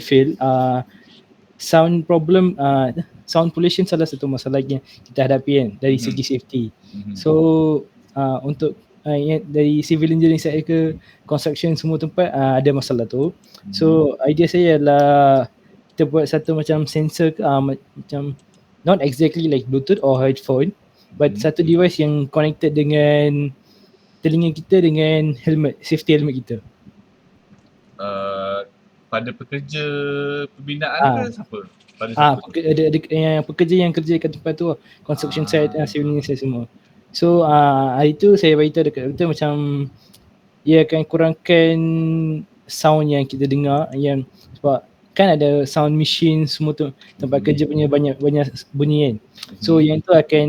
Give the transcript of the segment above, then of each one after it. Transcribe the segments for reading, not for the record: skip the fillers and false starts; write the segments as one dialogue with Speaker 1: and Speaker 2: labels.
Speaker 1: fail, sound problem, sound pollution salah satu masalah yang kita hadapi kan dari segi safety. So untuk dari civil engineering saya ke construction semua tempat ada masalah tu. So idea saya adalah kita buat satu macam sensor, macam not exactly like Bluetooth or headphone, but satu device yang connected dengan telinga kita dengan helmet, safety helmet kita.
Speaker 2: Pada pekerja pembinaan ke siapa? Pada siapa tu?
Speaker 1: Ada yang pekerja yang kerja kat tempat tu, construction site, civil engineering semua. So hari tu saya beritahu dekat doktor macam ia akan kurangkan sound yang kita dengar, yang sebab kan ada sound machine semua tu, tempat kerja punya banyak bunyi kan. So yang tu akan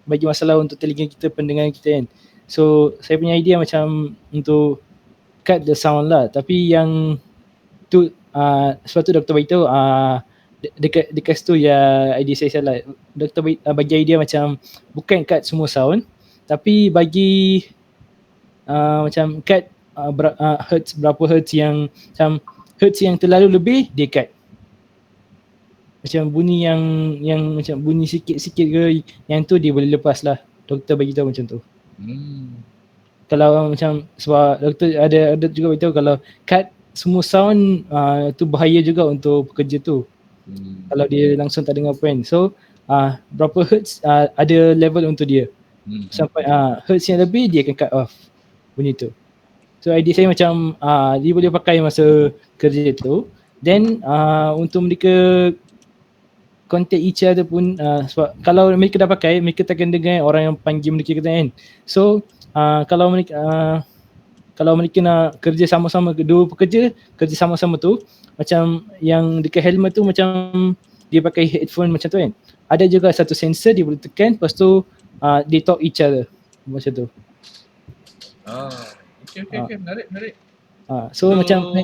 Speaker 1: bagi masalah untuk telinga kita, pendengaran kita kan. So saya punya idea macam untuk cut the sound lah, tapi yang tu sebab tu doktor beritahu dekat situ ya idea saya salah. Doktor bagi idea macam bukan cut semua sound, tapi bagi macam cut hertz, berapa hertz yang macam hertz yang terlalu lebih dia cut. Macam bunyi yang macam bunyi sikit-sikit ke, yang tu dia boleh lepas lah. Doktor bagi tahu macam tu. Kalau macam sebab doktor ada juga beritahu kalau cut semua sound tu bahaya juga untuk pekerja tu. Kalau dia langsung tak dengar apa kan. So berapa hertz ada level untuk dia. Sampai hertz yang lebih dia akan cut off bunyi tu. So idea saya macam dia boleh pakai masa kerja tu. Then untuk mereka contact each other pun, sebab kalau mereka dah pakai, mereka takkan dengar orang yang panggil mereka kata kan. So kalau mereka nak kerja sama-sama, dua pekerja kerja sama-sama tu, macam yang dekat helmet tu macam dia pakai headphone macam tu kan. Ada juga satu sensor dia boleh tekan, lepas tu they talk each other macam tu.
Speaker 2: Okay, menarik.
Speaker 1: So macam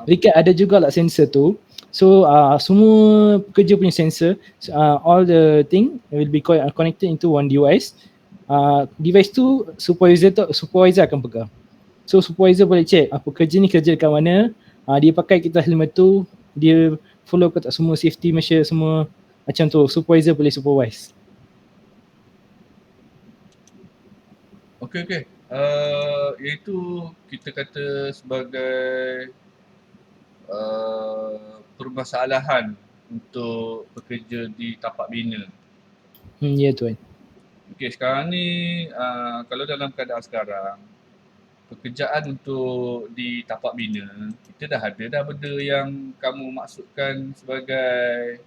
Speaker 1: mereka ada jugalah sensor tu. So semua pekerja punya sensor, all the thing will be connected into one device. Device tu supervisor akan pegang. So supervisor boleh check pekerja ni kerja dekat mana, dia pakai kita helmet tu, dia follow ke tak semua safety measure semua macam tu. Supervisor boleh supervise.
Speaker 2: Okay. Iaitu kita kata sebagai permasalahan untuk pekerja di tapak bina.
Speaker 1: Ya tuan.
Speaker 2: Okay, sekarang ni kalau dalam keadaan sekarang, pekerjaan untuk di tapak bina, kita dah ada benda yang kamu maksudkan sebagai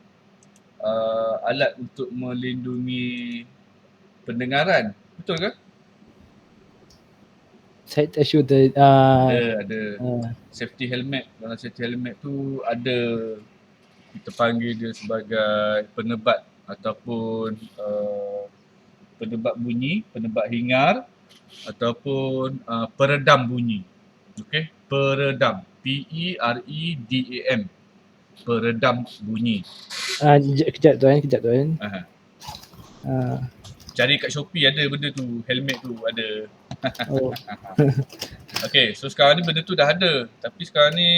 Speaker 2: alat untuk melindungi pendengaran, betul ke?
Speaker 1: Saya tak sure the
Speaker 2: ada safety helmet. Dalam safety helmet tu ada, kita panggil dia sebagai penebat ataupun penebat bunyi, penebat hingar ataupun peredam bunyi. Okey, peredam, PEREDAM, peredam bunyi.
Speaker 1: Kejap tuan.
Speaker 2: Cari kat Shopee ada benda tu, helmet tu ada. Okay, so sekarang ni benda tu dah ada. Tapi sekarang ni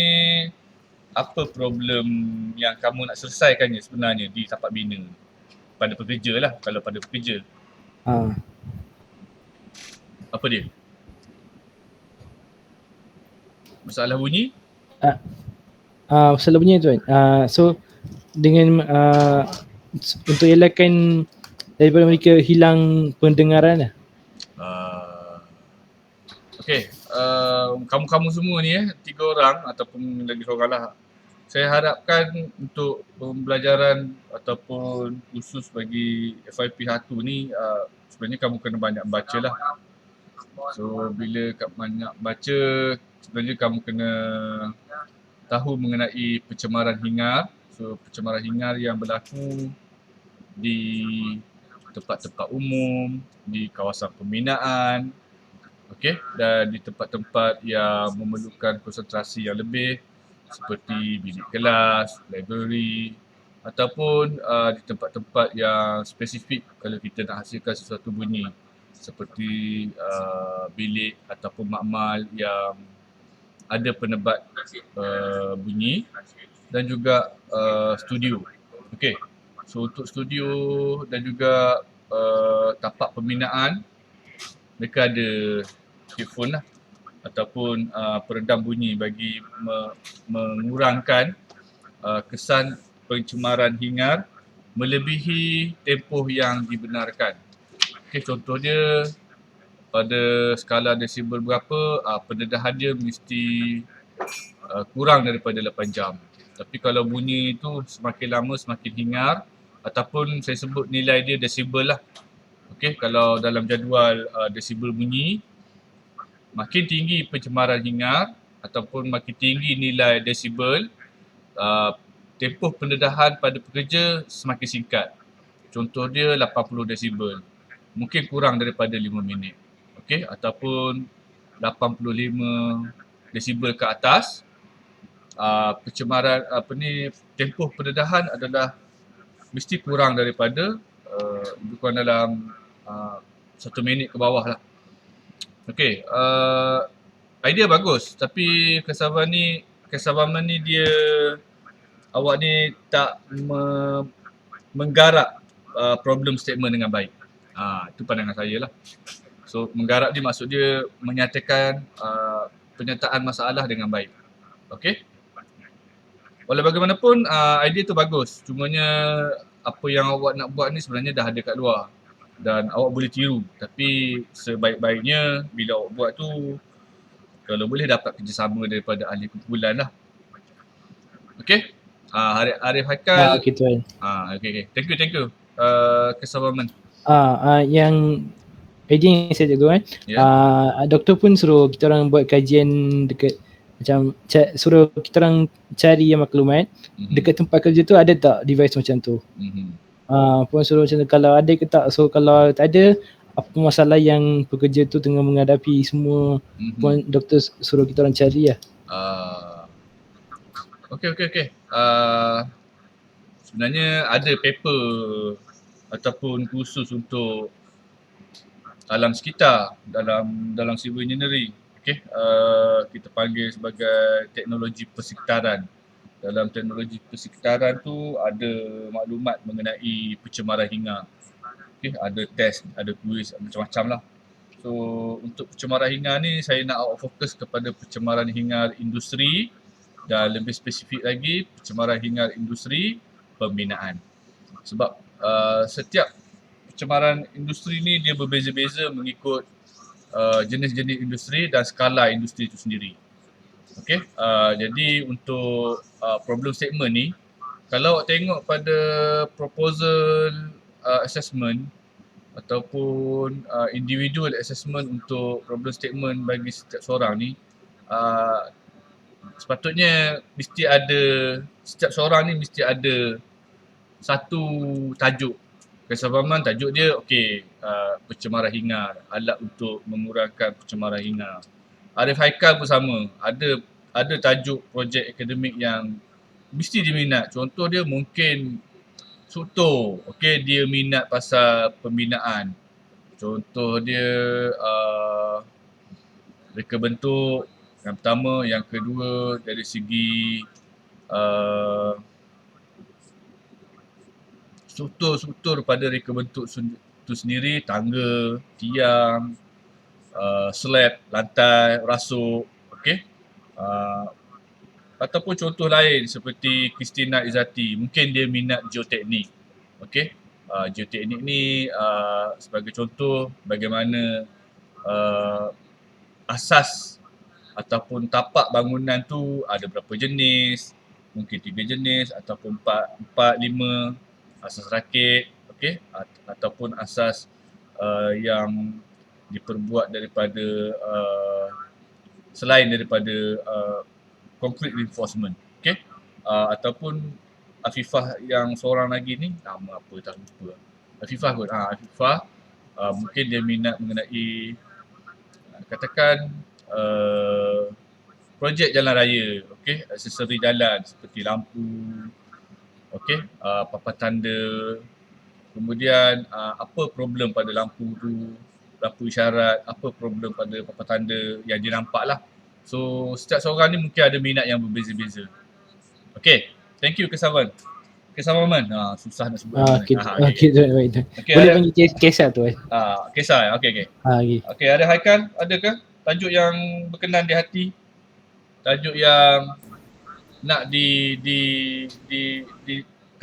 Speaker 2: apa problem yang kamu nak selesaikannya sebenarnya di tapak bina? Pada pekerja lah, kalau pada pekerja. Apa dia? Masalah bunyi?
Speaker 1: Masalah bunyi tuan. So dengan untuk elakkan daripada mereka hilang pendengaran lah.
Speaker 2: Okay, kamu-kamu semua ni 3 orang ataupun lagi seorang lah. Saya harapkan untuk pembelajaran ataupun khusus bagi FYP 1 ni sebenarnya kamu kena banyak baca lah. So bila banyak baca, sebenarnya kamu kena tahu mengenai pencemaran hingar. So pencemaran hingar yang berlaku di tempat-tempat umum, di kawasan pembinaan, okey, dan di tempat-tempat yang memerlukan konsentrasi yang lebih seperti bilik kelas, library ataupun di tempat-tempat yang spesifik kalau kita nak hasilkan sesuatu bunyi seperti bilik ataupun makmal yang ada penebat bunyi dan juga studio. Okey. So untuk studio dan juga tapak pembinaan, mereka ada headphone lah ataupun peredam bunyi bagi mengurangkan kesan pencemaran hingar melebihi tempoh yang dibenarkan. Okey, contoh dia pada skala desibel berapa, pendedahan dia mesti kurang daripada 8 jam. Tapi kalau bunyi itu semakin lama semakin hingar ataupun saya sebut nilai dia desibel lah. Okey, kalau dalam jadual desibel bunyi, makin tinggi pencemaran hingar ataupun makin tinggi nilai desibel, tempoh pendedahan pada pekerja semakin singkat. Contoh dia 80 desibel. Mungkin kurang daripada 5 minit. Okey, ataupun 85 desibel ke atas, pencemaran tempoh pendedahan adalah mesti kurang daripada lebih kurang dalam 1 minit ke bawah lah. Okey, idea bagus tapi kesabaran ni dia awak ni tak menggarap problem statement dengan baik. Itu pandangan saya lah. So menggarap ni maksud dia menyatakan penyataan masalah dengan baik. Okey? Walau bagaimanapun idea tu bagus. Cumanya apa yang awak nak buat ni sebenarnya dah ada kat luar dan awak boleh tiru. Tapi sebaik-baiknya bila awak buat tu kalau boleh dapat kerjasama daripada ahli kumpulan lah. Okey? Arif Haikal.
Speaker 1: Okey tuan.
Speaker 2: Okay. Thank you. Kesabaran.
Speaker 1: Yang idea yang saya jaga doktor pun suruh kita orang buat kajian dekat macam suruh kita orang cari yang maklumat dekat tempat kerja tu ada tak device macam tu. Pun suruh macam tu, kalau ada ke tak. So kalau tak ada, apa masalah yang pekerja tu tengah menghadapi semua, pun doktor suruh kita orang cari lah.
Speaker 2: Okey. Sebenarnya ada paper ataupun kursus untuk alam sekitar dalam civil engineering. Okey, kita panggil sebagai teknologi persekitaran. Dalam teknologi persekitaran tu ada maklumat mengenai pencemaran hingar. Okey, ada test, ada kuis, macam-macam lah. So untuk pencemaran hingar ni saya nak awak fokus kepada pencemaran hingar industri dan lebih spesifik lagi pencemaran hingar industri pembinaan. Sebab setiap pencemaran industri ni dia berbeza-beza mengikut jenis-jenis industri dan skala industri itu sendiri. Okey, jadi untuk problem statement ni, kalau awak tengok pada proposal assessment ataupun individual assessment untuk problem statement bagi setiap seorang ni, sepatutnya mesti ada, setiap seorang ni mesti ada satu tajuk. Kesabaran tajuk dia pencemaran hingar, alat untuk mengurangkan pencemaran hingar. Arif Haikal pun sama, ada tajuk projek akademik yang mesti diminat. Contoh dia mungkin Suto, dia minat pasal pembinaan. Contoh dia reka bentuk yang pertama, yang kedua dari segi struktur pada reka bentuk itu sendiri, tangga, tiang, slab, lantai, rasuk, ataupun contoh lain seperti Christina Izzati, mungkin dia minat geoteknik. Geoteknik ni sebagai contoh bagaimana asas ataupun tapak bangunan tu ada berapa jenis, mungkin 3 jenis ataupun 4, 5 asas rakit, ataupun asas yang diperbuat daripada selain daripada concrete reinforcement, ataupun Afifah yang seorang lagi ni, nama apa tak lupa. Afifah kot. Afifah mungkin dia minat mengenai katakan projek jalan raya, aksesori jalan seperti lampu, papan tanda, kemudian apa problem pada lampu tu, lampu isyarat, apa problem pada papan tanda yang dia nampak lah. So setiap seorang ni mungkin ada minat yang berbeza-beza. Okay, thank you Kesavan. Kesavan, susah nak sebut nama ni.
Speaker 1: Okay, baik.
Speaker 2: Okay,
Speaker 1: Boleh
Speaker 2: ada
Speaker 1: panggil Kesal tu.
Speaker 2: Kesal. Okay.
Speaker 1: Okay.
Speaker 2: Okay, ada Haikal, adakah tajuk yang berkenan di hati? Tajuk yang nak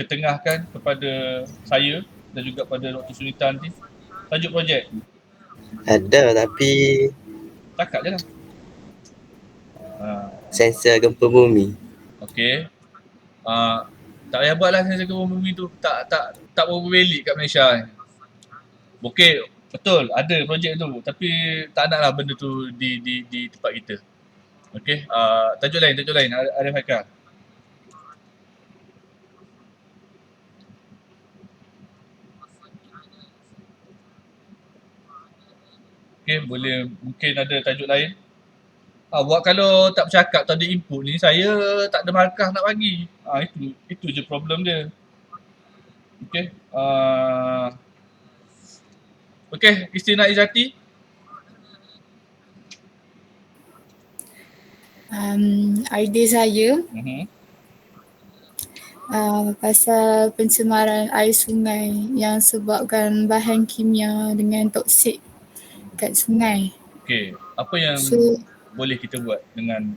Speaker 2: ketengahkan kepada saya dan juga pada Dr. Sunita nanti? Tajuk projek.
Speaker 3: Ada, tapi
Speaker 2: Cakap je lah.
Speaker 3: sensor gempa bumi.
Speaker 2: Okay. Tak payah buat lah sensor gempa bumi tu. Tak berapa belik kat Malaysia ni. Okay, betul. Ada projek tu. Tapi tak nak lah benda tu di tempat kita. Okay. Tajuk lain. Arif Haikal. Okay, boleh mungkin ada tajuk lain. Buat kalau tak bercakap, tak ada input ni, saya tak ada markah nak bagi. Itu je problem dia. Okay. Okay, Christina Izzati.
Speaker 4: Idea saya pasal pencemaran air sungai yang sebabkan bahan kimia dengan toksik kat sungai.
Speaker 2: Okay, apa yang boleh kita buat dengan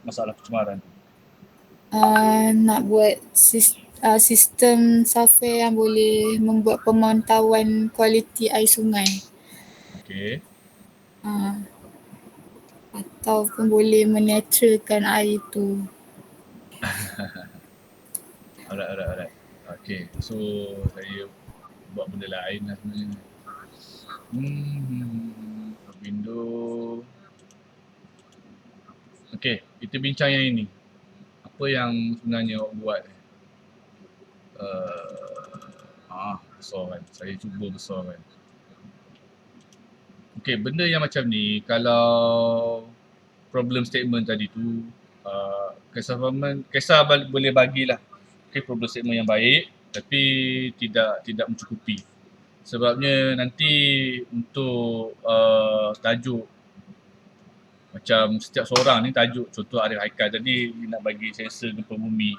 Speaker 2: masalah pencemaran?
Speaker 4: Nak buat sistem software yang boleh membuat pemantauan kualiti air sungai.
Speaker 2: Okay.
Speaker 4: Ataupun boleh menetralkan air itu.
Speaker 2: Alright. Okay, so saya buat benda lain lah sebenarnya. Window. Okay, kita bincang yang ini. Apa yang sebenarnya awak buat? Besar kan. Saya cuba besar kan. Okay, benda yang macam ni, kalau problem statement tadi tu, Kesah boleh bagilah. Okay, problem statement yang baik, tapi tidak mencukupi. Sebabnya nanti untuk tajuk, macam setiap seorang ni tajuk, contoh Arif Haikal tadi nak bagi sensor gempa bumi.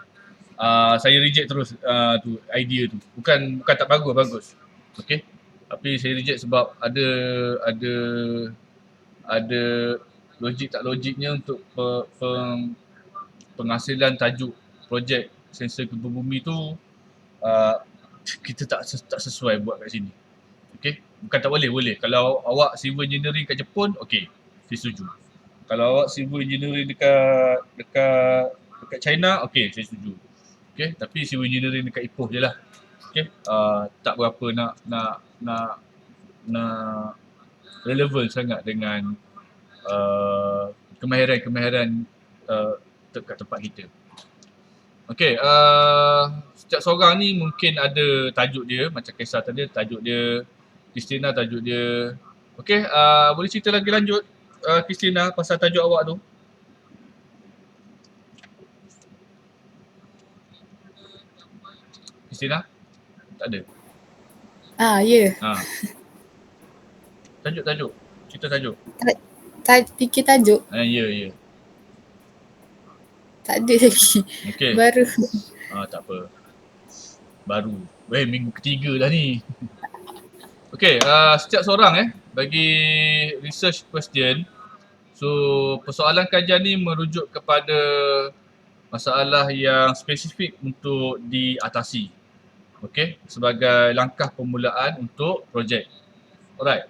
Speaker 2: Saya reject terus tu idea tu. Bukan tak bagus. Okay. Tapi saya reject sebab ada logik tak logiknya untuk penghasilan tajuk projek sensor gempa bumi tu kita tak sesuai buat kat sini. Okay. Bukan tak boleh. Kalau awak civil engineering kat Jepun, okay, saya setuju. Kalau awak civil engineering dekat China, okay, saya setuju. Okay, tapi civil engineering dekat Ipoh je lah. Okay, tak berapa nak relevan sangat dengan kemahiran kat tempat kita. Okay, setiap seorang ni mungkin ada tajuk dia, macam Kesah tadi tajuk dia, Christina tajuk dia. Okay, boleh cerita lagi lanjut Christina pasal tajuk awak tu? Christina? Tak ada?
Speaker 4: Ya.
Speaker 2: Tajuk. Cerita tajuk.
Speaker 4: Fikir tajuk?
Speaker 2: Ya.
Speaker 4: Tak ada lagi.
Speaker 2: Okay.
Speaker 4: Baru.
Speaker 2: Tak apa. Baru. Minggu ketiga dah ni. Okay, setiap seorang bagi research question. So, persoalan kajian ni merujuk kepada masalah yang spesifik untuk diatasi. Okay, sebagai langkah permulaan untuk projek. Alright,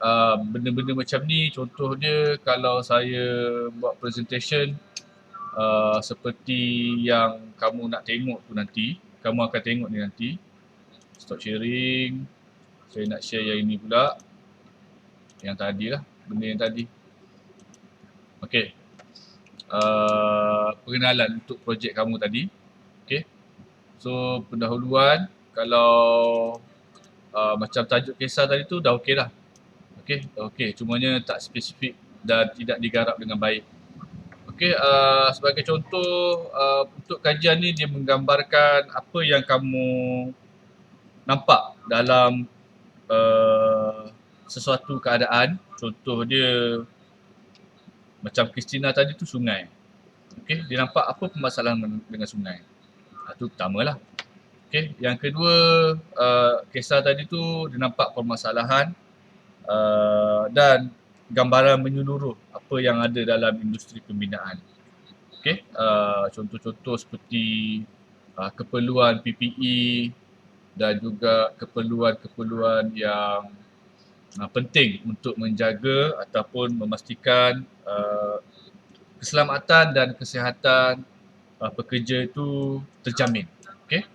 Speaker 2: benda-benda macam ni contoh dia kalau saya buat presentation seperti yang kamu nak tengok tu nanti, kamu akan tengok ni nanti. Stop sharing. Saya nak share yang ini pula. Yang tadi lah, benda yang tadi. Okay. Pengenalan untuk projek kamu tadi. Okay. So, pendahuluan. Kalau macam tajuk kisah tadi tu dah okey lah. Okay. Cumanya tak spesifik dan tidak digarap dengan baik. Okay, sebagai contoh, untuk kajian ni dia menggambarkan apa yang kamu nampak dalam sesuatu keadaan. Contoh dia Macam Christina tadi tu sungai. Okey, dia nampak apa permasalahan dengan sungai. Itu pertama lah. Okey, yang kedua, kisah tadi tu dia nampak permasalahan dan gambaran menyeluruh apa yang ada dalam industri pembinaan. Okey, contoh-contoh seperti keperluan PPE dan juga keperluan-keperluan yang penting untuk menjaga ataupun memastikan keselamatan dan kesihatan pekerja itu terjamin. Okey.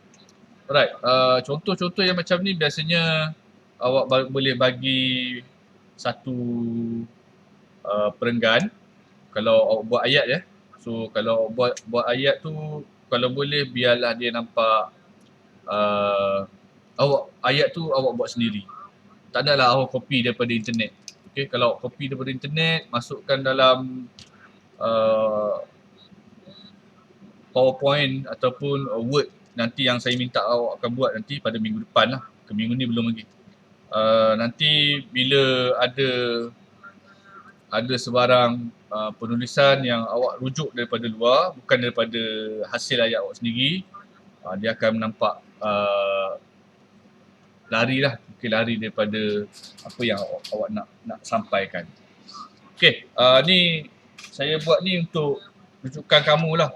Speaker 2: Alright, contoh-contoh yang macam ni biasanya awak boleh bagi satu perenggan kalau awak buat ayat ya. So kalau buat ayat tu kalau boleh biarlah dia nampak ayat tu awak buat sendiri. Tak adalah awak copy daripada internet. Okey, kalau awak copy daripada internet, masukkan dalam PowerPoint ataupun Word nanti yang saya minta awak akan buat nanti pada minggu depan lah. Ke minggu ni belum lagi. Nanti bila ada sebarang penulisan yang awak rujuk daripada luar, bukan daripada hasil ayat awak sendiri, dia akan nampak lari daripada apa yang awak nak sampaikan. Okey, ni saya buat ni untuk rujukan kamu lah.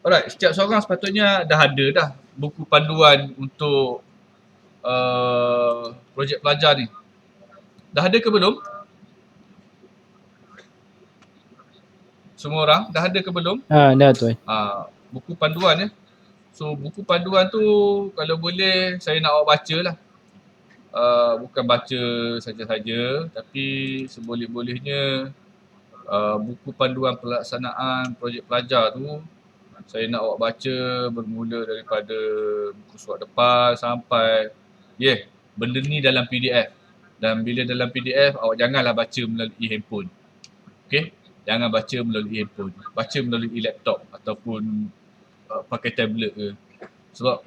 Speaker 2: Alright, setiap seorang sepatutnya dah ada buku panduan untuk projek pelajar ni. Dah ada ke belum? Semua orang dah ada ke belum?
Speaker 1: Dah tuan.
Speaker 2: Buku panduan ya. So buku panduan tu kalau boleh saya nak awak baca lah. Bukan baca saja-saja tapi seboleh-bolehnya buku panduan pelaksanaan projek pelajar tu saya nak awak baca bermula daripada buku surat depan sampai benda ni dalam PDF. Dan bila dalam PDF awak janganlah baca melalui handphone. Okey? Jangan baca melalui handphone. Baca melalui laptop ataupun pakai tablet ke. Sebab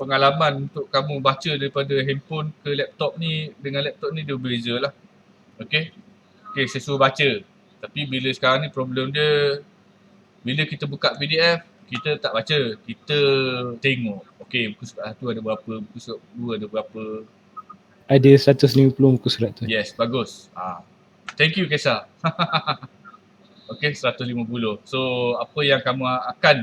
Speaker 2: pengalaman untuk kamu baca daripada handphone ke laptop ni dengan laptop ni dia berbeza lah. Okey, saya suruh baca. Tapi bila sekarang ni problem dia, bila kita buka PDF, kita tak baca. Kita tengok. Okey, buku surat 1 ada berapa, buku surat 2 ada berapa.
Speaker 1: Ada 150 buku surat tu.
Speaker 2: Yes, bagus. Thank you Kesa. Okey, 150. So, apa yang kamu akan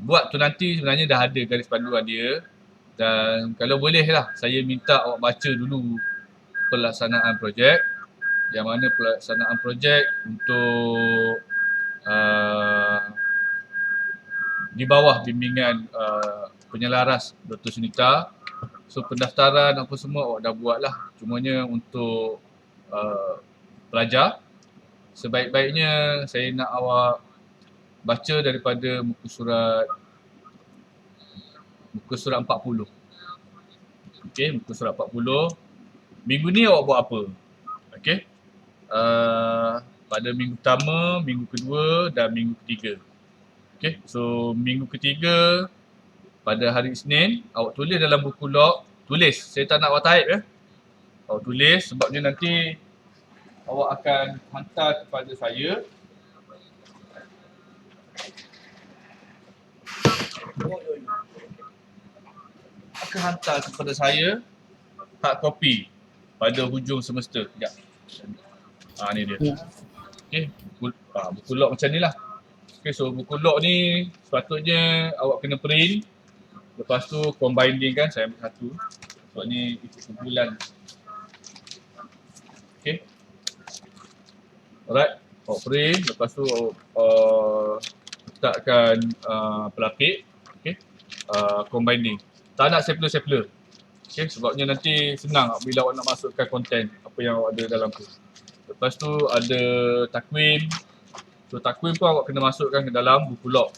Speaker 2: buat tu nanti sebenarnya dah ada garis panduan dia. Dan kalau boleh lah, saya minta awak baca dulu pelaksanaan projek. Yang mana pelaksanaan projek untuk di bawah bimbingan penyelaras Dr. Sunita. So pendaftaran apa semua awak dah buat lah. Cumanya untuk pelajar, sebaik-baiknya saya nak awak baca daripada muka surat 40. Okey, muka surat 40. Minggu ni awak buat apa? Okey. Pada minggu pertama, minggu kedua dan minggu ketiga. Okey, so minggu ketiga pada hari Isnin awak tulis dalam buku log. Tulis, saya tak nak awak type ya. Awak tulis sebabnya nanti awak akan hantar kepada saya. Akan hantar kepada saya hard copy pada hujung semester. Sekejap. Ni dia. Okey, buku log macam ni lah. Okey, so buku log ni sepatutnya awak kena print. Lepas tu combining kan, saya ambil satu. Sebab ni ikut kumpulan. Okey. Alright, awak print. Lepas tu letakkan pelapik. Okey. Combining. Tak nak stapler-stapler. Okey, sebabnya nanti senang bila awak nak masukkan konten apa yang awak ada dalam tu. Lepas tu ada takwim. So takwim pun awak kena masukkan ke dalam buku log.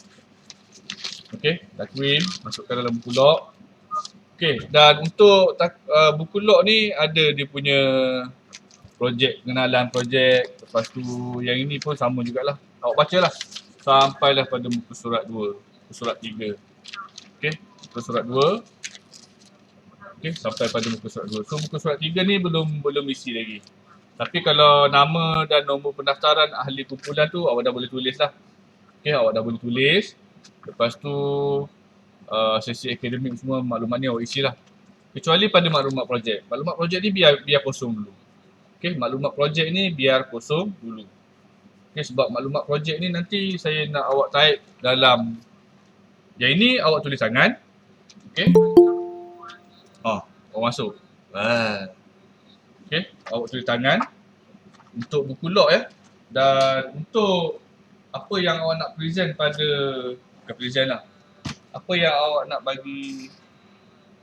Speaker 2: Okey, takwim masukkan dalam buku log. Okey, dan untuk buku log ni ada dia punya projek, pengenalan projek. Lepas tu yang ini pun sama jugalah. Awak bacalah sampailah pada muka surat 2, muka surat 3. Okey, muka surat 2. Okey, sampai pada muka surat 2. So muka surat 3 ni belum isi lagi. Tapi kalau nama dan nombor pendaftaran ahli kumpulan tu awak dah boleh tulis lah. Okay, awak dah boleh tulis. Lepas tu sesi akademik semua maklumat ni awak isi lah. Kecuali pada maklumat projek. Maklumat projek ni biar kosong dulu. Okay, maklumat projek ni biar kosong dulu. Okay, sebab maklumat projek ni nanti saya nak awak type dalam yang ini awak tulis tangan. Okay. Awak masuk. Okay, awak tulis tangan untuk buku log ya. Dan untuk apa yang awak nak present bukan present lah. Apa yang awak nak bagi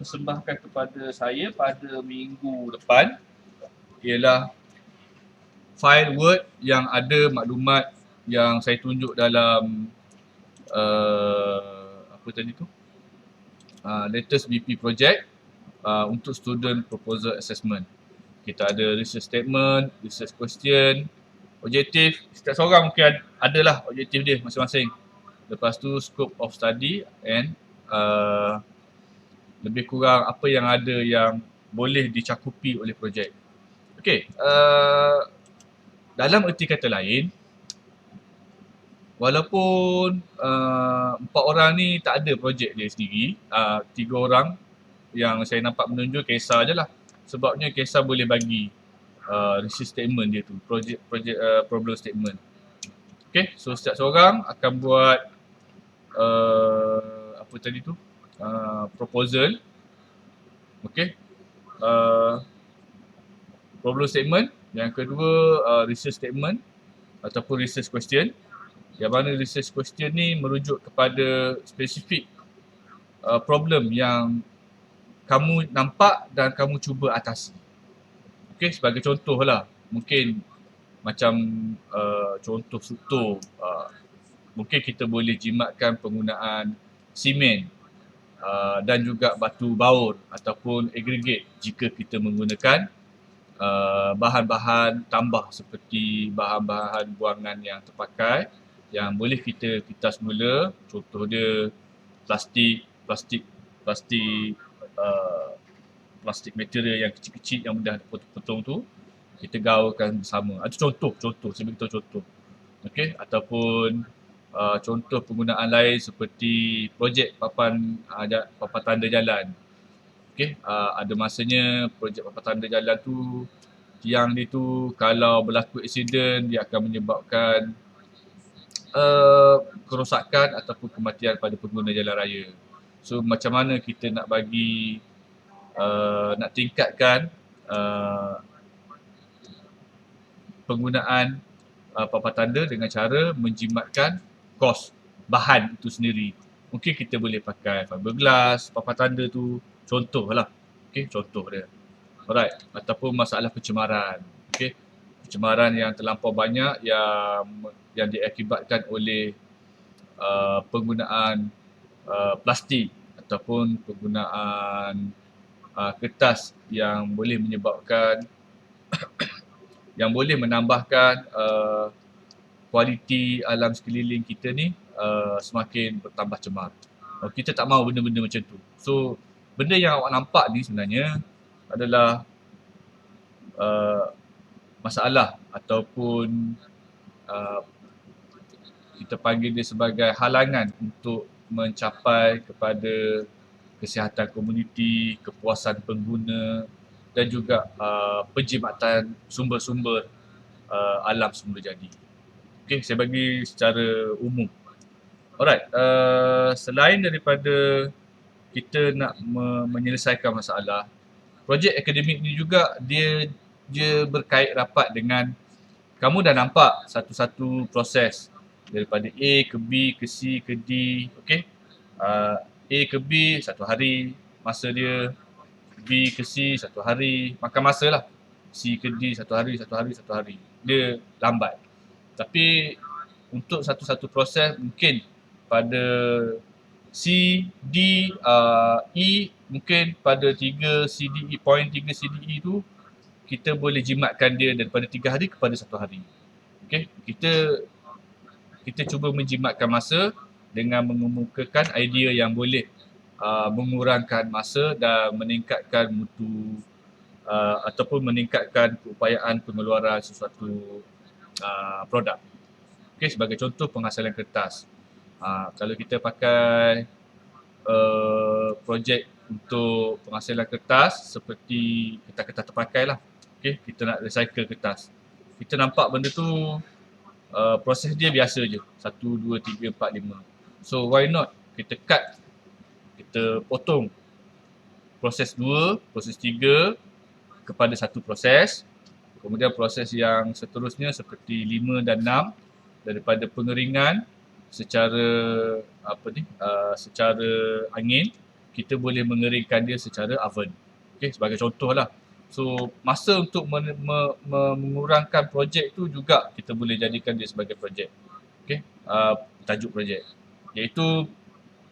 Speaker 2: persembahkan kepada saya pada minggu depan ialah file Word yang ada maklumat yang saya tunjuk dalam apa tadi tu? Latest BP project untuk student proposal assessment. Kita ada research statement, research question, objektif. Setiap seorang mungkin adalah objektif dia masing-masing. Lepas tu scope of study and lebih kurang apa yang ada yang boleh dicakupi oleh projek. Okey, dalam erti kata lain, walaupun 4 orang ni tak ada projek dia sendiri, 3 orang yang saya nampak menunjuk Kesa je lah. Sebabnya Kesa boleh bagi research statement dia tu, projek problem statement. Okay, so setiap seorang akan buat apa tadi tu, proposal. Okay, problem statement. Yang kedua research statement ataupun research question. Yang mana research question ni merujuk kepada spesifik problem yang kamu nampak dan kamu cuba atasi. Okay, sebagai contoh lah, mungkin macam contoh struktur, mungkin kita boleh jimatkan penggunaan simen dan juga batu baur ataupun agregat jika kita menggunakan bahan-bahan tambah seperti bahan-bahan buangan yang terpakai yang boleh kita kitas mula. Contoh dia plastik material yang kecil-kecil yang mudah dipotong-potong tu, kita gaulkan bersama. Itu contoh, saya beritahu contoh. Okey, ataupun contoh penggunaan lain seperti projek papan tanda jalan. Okey, ada masanya projek papan tanda jalan tu, tiang dia tu kalau berlaku aksiden dia akan menyebabkan kerosakan ataupun kematian pada pengguna jalan raya. So macam mana kita nak bagi nak tingkatkan penggunaan papan tanda dengan cara menjimatkan kos bahan itu sendiri. Mungkin kita boleh pakai fiberglass, papan tanda tu, contoh lah. Okay, contoh dia. Alright, ataupun masalah pencemaran. Okay, pencemaran yang terlampau banyak yang diakibatkan oleh penggunaan plastik ataupun penggunaan kertas yang boleh menyebabkan yang boleh menambahkan kualiti alam sekeliling kita ni semakin bertambah cemar. Kita tak mahu benda-benda macam tu. So benda yang awak nampak ni sebenarnya adalah masalah ataupun kita panggil dia sebagai halangan untuk mencapai kepada kesihatan komuniti, kepuasan pengguna dan juga penjimatan sumber-sumber alam semula jadi. Okey, saya bagi secara umum. Alright, selain daripada kita nak menyelesaikan masalah, projek akademik ni juga dia berkait rapat dengan kamu dah nampak satu-satu proses daripada A ke B ke C ke D. Okey, A ke B 1 hari masa dia, B ke C 1 hari, makan masa lah. C ke D 1 hari, dia lambat. Tapi untuk satu-satu proses mungkin pada C, D, E, mungkin pada 3 CDE, point 3 CDE tu kita boleh jimatkan dia daripada 3 hari kepada 1 hari. Okay, kita cuba menjimatkan masa dengan mengemukakan idea yang boleh mengurangkan masa dan meningkatkan mutu ataupun meningkatkan keupayaan pengeluaran sesuatu produk. Okey, sebagai contoh penghasilan kertas. Kalau kita pakai projek untuk penghasilan kertas seperti kertas-kertas terpakai lah. Okey, kita nak recycle kertas. Kita nampak benda tu proses dia biasa je. 1, 2, 3, 4, 5. So why not kita cut, kita potong proses 2, proses 3 kepada satu proses. Kemudian proses yang seterusnya seperti 5 dan 6 daripada pengeringan secara secara angin, kita boleh mengeringkan dia secara oven. Okey, sebagai contoh lah. So masa untuk mengurangkan projek tu juga kita boleh jadikan dia sebagai projek. Okey, tajuk projek. Iaitu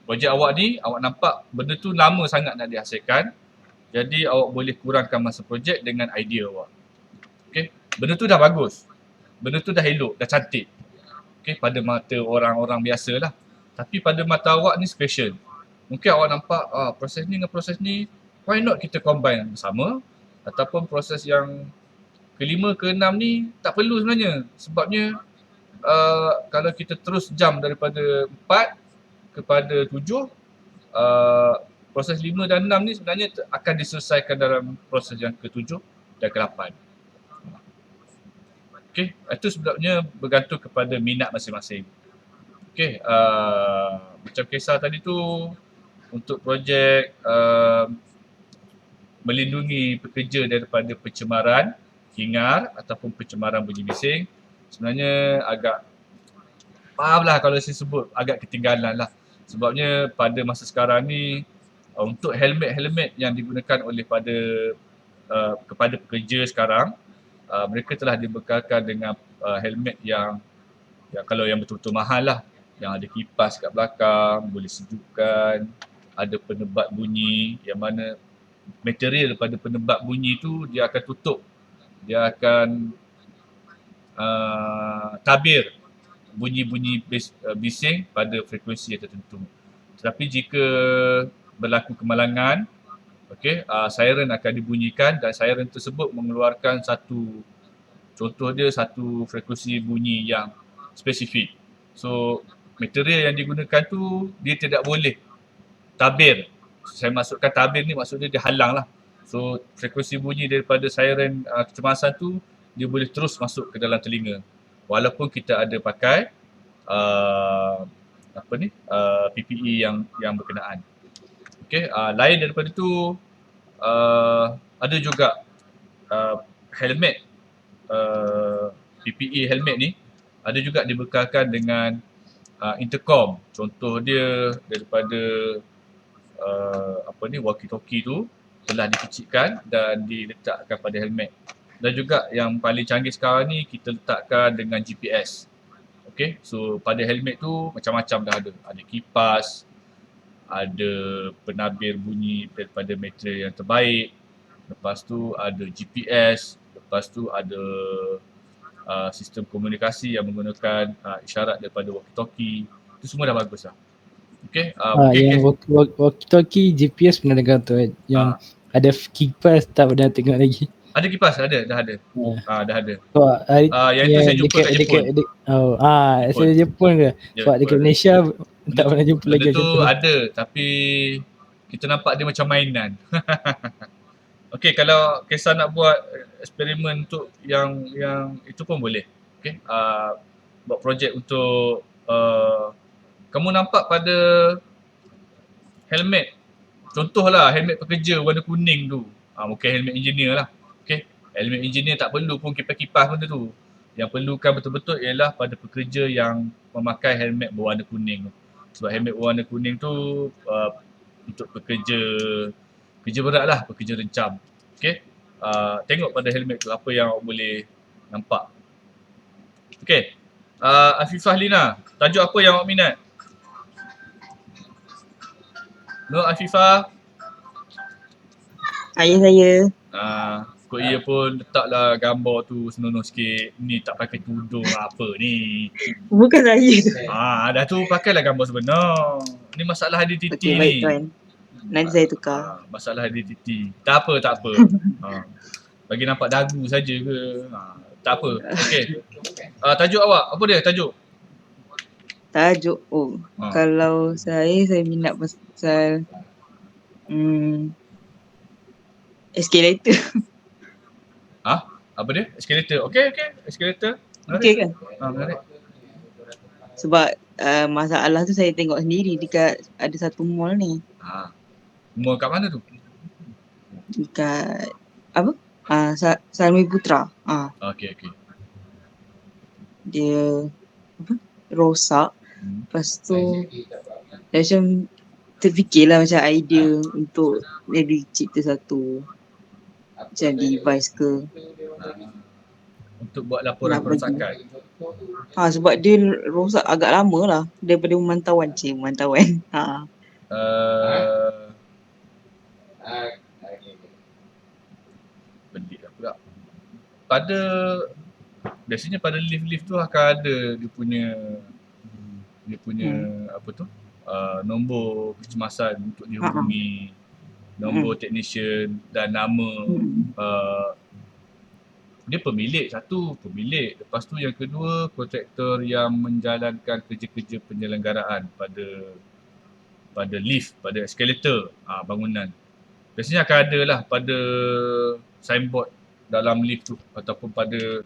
Speaker 2: projek awak ni, awak nampak benda tu lama sangat nak dihasilkan. Jadi awak boleh kurangkan masa projek dengan idea awak. Okey, benda tu dah bagus. Benda tu dah elok, dah cantik. Okey, pada mata orang-orang biasa lah. Tapi pada mata awak ni special. Mungkin awak nampak proses ni dengan proses ni, why not kita combine bersama? Ataupun proses yang kelima, keenam ni tak perlu sebenarnya. Sebabnya kalau kita terus jump daripada 4 kepada 7, proses 5 dan 6 ni sebenarnya akan diselesaikan dalam proses yang ke-7 dan ke-8. Okey, itu sebabnya bergantung kepada minat masing-masing. Okey, macam kisah tadi tu, untuk projek melindungi pekerja daripada pencemaran hingar ataupun pencemaran bunyi bising, sebenarnya agak, maaflah kalau saya sebut, agak ketinggalan lah. Sebabnya pada masa sekarang ni, untuk helmet-helmet yang digunakan oleh kepada pekerja sekarang, mereka telah dibekalkan dengan helmet yang kalau yang betul-betul mahal lah, yang ada kipas kat belakang, boleh sejukkan, ada penebat bunyi, yang mana material daripada penebat bunyi tu dia akan tutup, dia akan tabir bunyi-bunyi bising pada frekuensi yang tertentu. Tetapi jika berlaku kemalangan, siren akan dibunyikan dan siren tersebut mengeluarkan satu frekuensi bunyi yang spesifik. So material yang digunakan tu dia tidak boleh tabir. Saya maksudkan tabir ni maksudnya dia halang lah. So frekuensi bunyi daripada siren kecemasan tu dia boleh terus masuk ke dalam telinga. Walaupun kita ada pakai PPE yang berkenaan. Okey, lain daripada tu ada juga helmet, PPE helmet ni ada juga dibekalkan dengan intercom. Contoh dia daripada walkie-talkie tu telah dikecilkan dan diletakkan pada helmet. Dan juga yang paling canggih sekarang ni kita letakkan dengan GPS. Okey, so pada helmet tu macam-macam dah ada. Ada kipas, ada penabir bunyi daripada material yang terbaik. Lepas tu ada GPS, lepas tu ada sistem komunikasi yang menggunakan isyarat daripada walkie-talkie. Itu semua dah bagus lah. Okey,
Speaker 1: yang walkie-talkie GPS pernah dengar tu yang ada kipas tak pernah tengok lagi.
Speaker 2: Ada kipas, dah ada. Dah ada. Yang itu saya jumpa kat Jepun.
Speaker 1: Saya Jepun ke? Sebab dekat Malaysia tak pernah jumpa lagi.
Speaker 2: Benda tu ada tapi kita nampak dia macam mainan. Okey, kalau kisah nak buat eksperimen untuk yang itu pun boleh. Okey, buat projek untuk kamu nampak pada helmet. Contohlah helmet pekerja warna kuning tu. Mungkin helmet engineer lah. Okey, helmet engineer tak perlu pun kipas-kipas benda tu. Yang perlukan betul-betul ialah pada pekerja yang memakai helmet berwarna kuning tu. Sebab helmet berwarna kuning tu untuk pekerja berat lah, pekerja rencam. Okey, tengok pada helmet tu apa yang awak boleh nampak. Okey, Afifah Lina, tajuk apa yang awak minat? No, Afifah?
Speaker 5: Ayah saya.
Speaker 2: Kok ia pun letaklah gambar tu senonoh sikit. Ni tak pakai tudung apa ni.
Speaker 5: Bukan saya tu.
Speaker 2: Dah tu pakailah gambar sebenar. Ni masalah identiti
Speaker 5: Okey,
Speaker 2: ni.
Speaker 5: baik tuan. Nanti saya tukar.
Speaker 2: Masalah identiti. Tak apa. Bagi nampak dagu saja ke? Tak apa. Okey. Tajuk awak, apa dia tajuk?
Speaker 5: Tajuk,
Speaker 2: Ha.
Speaker 5: kalau saya minat pasal escalator.
Speaker 2: Apa dia? Escalator. Okey. Escalator.
Speaker 5: Okey kan?
Speaker 2: Menarik.
Speaker 5: Sebab masalah tu saya tengok sendiri dekat ada satu mall ni.
Speaker 2: Mall kat mana tu?
Speaker 5: Dekat apa? Salmi Putra.
Speaker 2: Okey.
Speaker 5: Dia rosak. Lepas tu dia macam terfikirlah macam idea untuk maybe cipta satu macam device ke.
Speaker 2: Untuk buat laporan kerosakan.
Speaker 5: Sebab dia rosak agak lama lah daripada pemantauan.
Speaker 2: Pelik lah pula. Biasanya pada lift tu akan ada dia punya apa tu? Nombor kecemasan untuk dihubungi, nombor technician dan nama dia pemilik. Lepas tu yang kedua, kontraktor yang menjalankan kerja-kerja penyelenggaraan pada lift, pada eskalator bangunan. Biasanya akan ada lah pada signboard dalam lift tu ataupun pada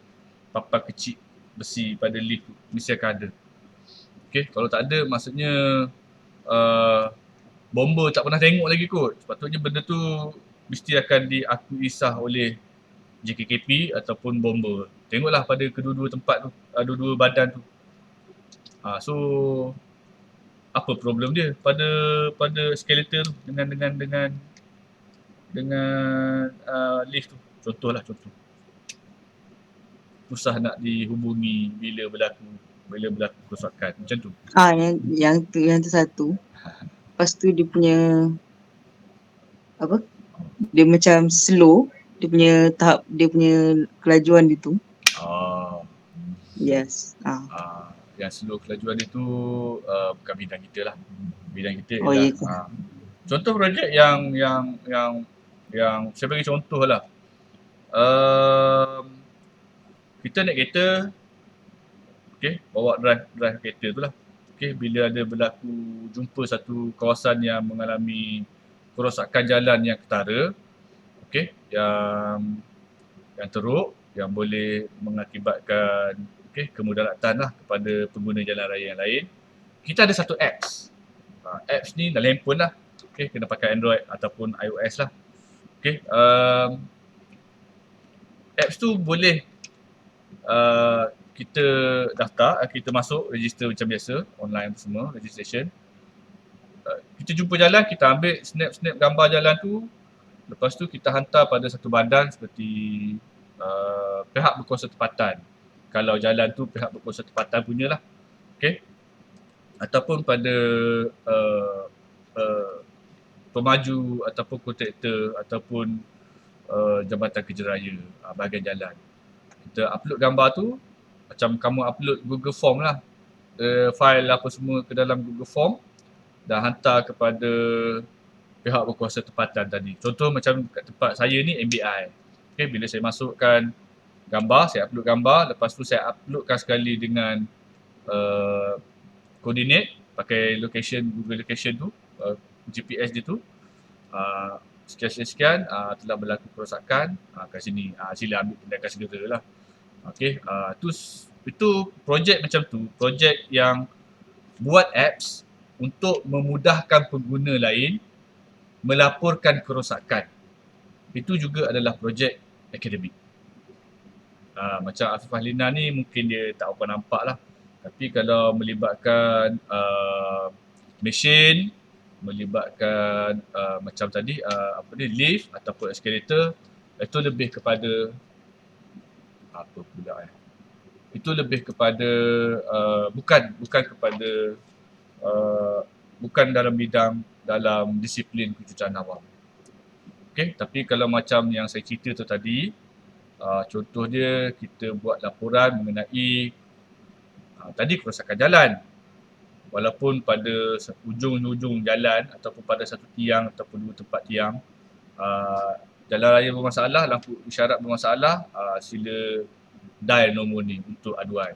Speaker 2: papan kecil besi pada lift tu, mesti akan ada. Okey, kalau tak ada maksudnya bomba tak pernah tengok lagi kot. Sepatutnya benda tu mesti akan diakui sah oleh JKKP ataupun bomba. Tengoklah pada kedua-dua tempat tu, dua-dua badan tu. So apa problem dia pada eskalator tu dengan lift tu. Contoh. Susah nak dihubungi bila berlaku kerosakan macam tu.
Speaker 5: Yang tu satu. Lepas tu dia punya dia macam slow. Dia punya tahap, dia punya kelajuan dia tu. Yes.
Speaker 2: Yang slow kelajuan dia tu bukan bidang kita lah. Bidang kita
Speaker 5: ialah
Speaker 2: contoh projek yang saya bagi contoh lah. Kita naik kereta, bawa drive kereta tu lah. Bila ada berlaku jumpa satu kawasan yang mengalami kerosakan jalan yang ketara, yang teruk, yang boleh mengakibatkan kemudaratan lah kepada pengguna jalan raya yang lain. Kita ada satu apps. Apps ni dalam handphone lah. Kena pakai Android ataupun iOS lah. Apps tu boleh kita daftar, kita masuk, register macam biasa, online semua, registration. Kita jumpa jalan, kita ambil snap gambar jalan tu. Lepas tu kita hantar pada satu badan seperti pihak berkuasa tempatan. Kalau jalan tu pihak berkuasa tempatan punya lah. Ataupun pada pemaju ataupun kontraktor ataupun Jabatan Kerja Raya bahagian jalan. Kita upload gambar tu, macam kamu upload Google Form lah. File apa semua ke dalam Google Form dan hantar kepada pihak berkuasa tempatan tadi. Contoh macam kat tempat saya ni MBI. Bila saya masukkan gambar, saya upload gambar, lepas tu saya uploadkan sekali dengan koordinat pakai location, Google location tu, GPS dia tu. Sekian, telah berlaku kerosakan kat sini. Sila ambil tindakan segera lah. Itu projek macam tu, projek yang buat apps untuk memudahkan pengguna lain melaporkan kerosakan. Itu juga adalah projek akademik. Macam Afifah Lina ni mungkin dia tak apa nampak lah. Tapi kalau melibatkan mesin, melibatkan macam tadi lift ataupun eskalator, itu lebih kepada itu lebih kepada bukan dalam disiplin kejuruteraan awam. Tapi kalau macam yang saya cerita tu tadi, contoh dia kita buat laporan mengenai tadi kerosakan jalan. walaupun pada ujung-ujung jalan ataupun pada satu tiang ataupun dua tempat tiang, jalan raya bermasalah, lampu isyarat bermasalah, sila dial nombor ni untuk aduan.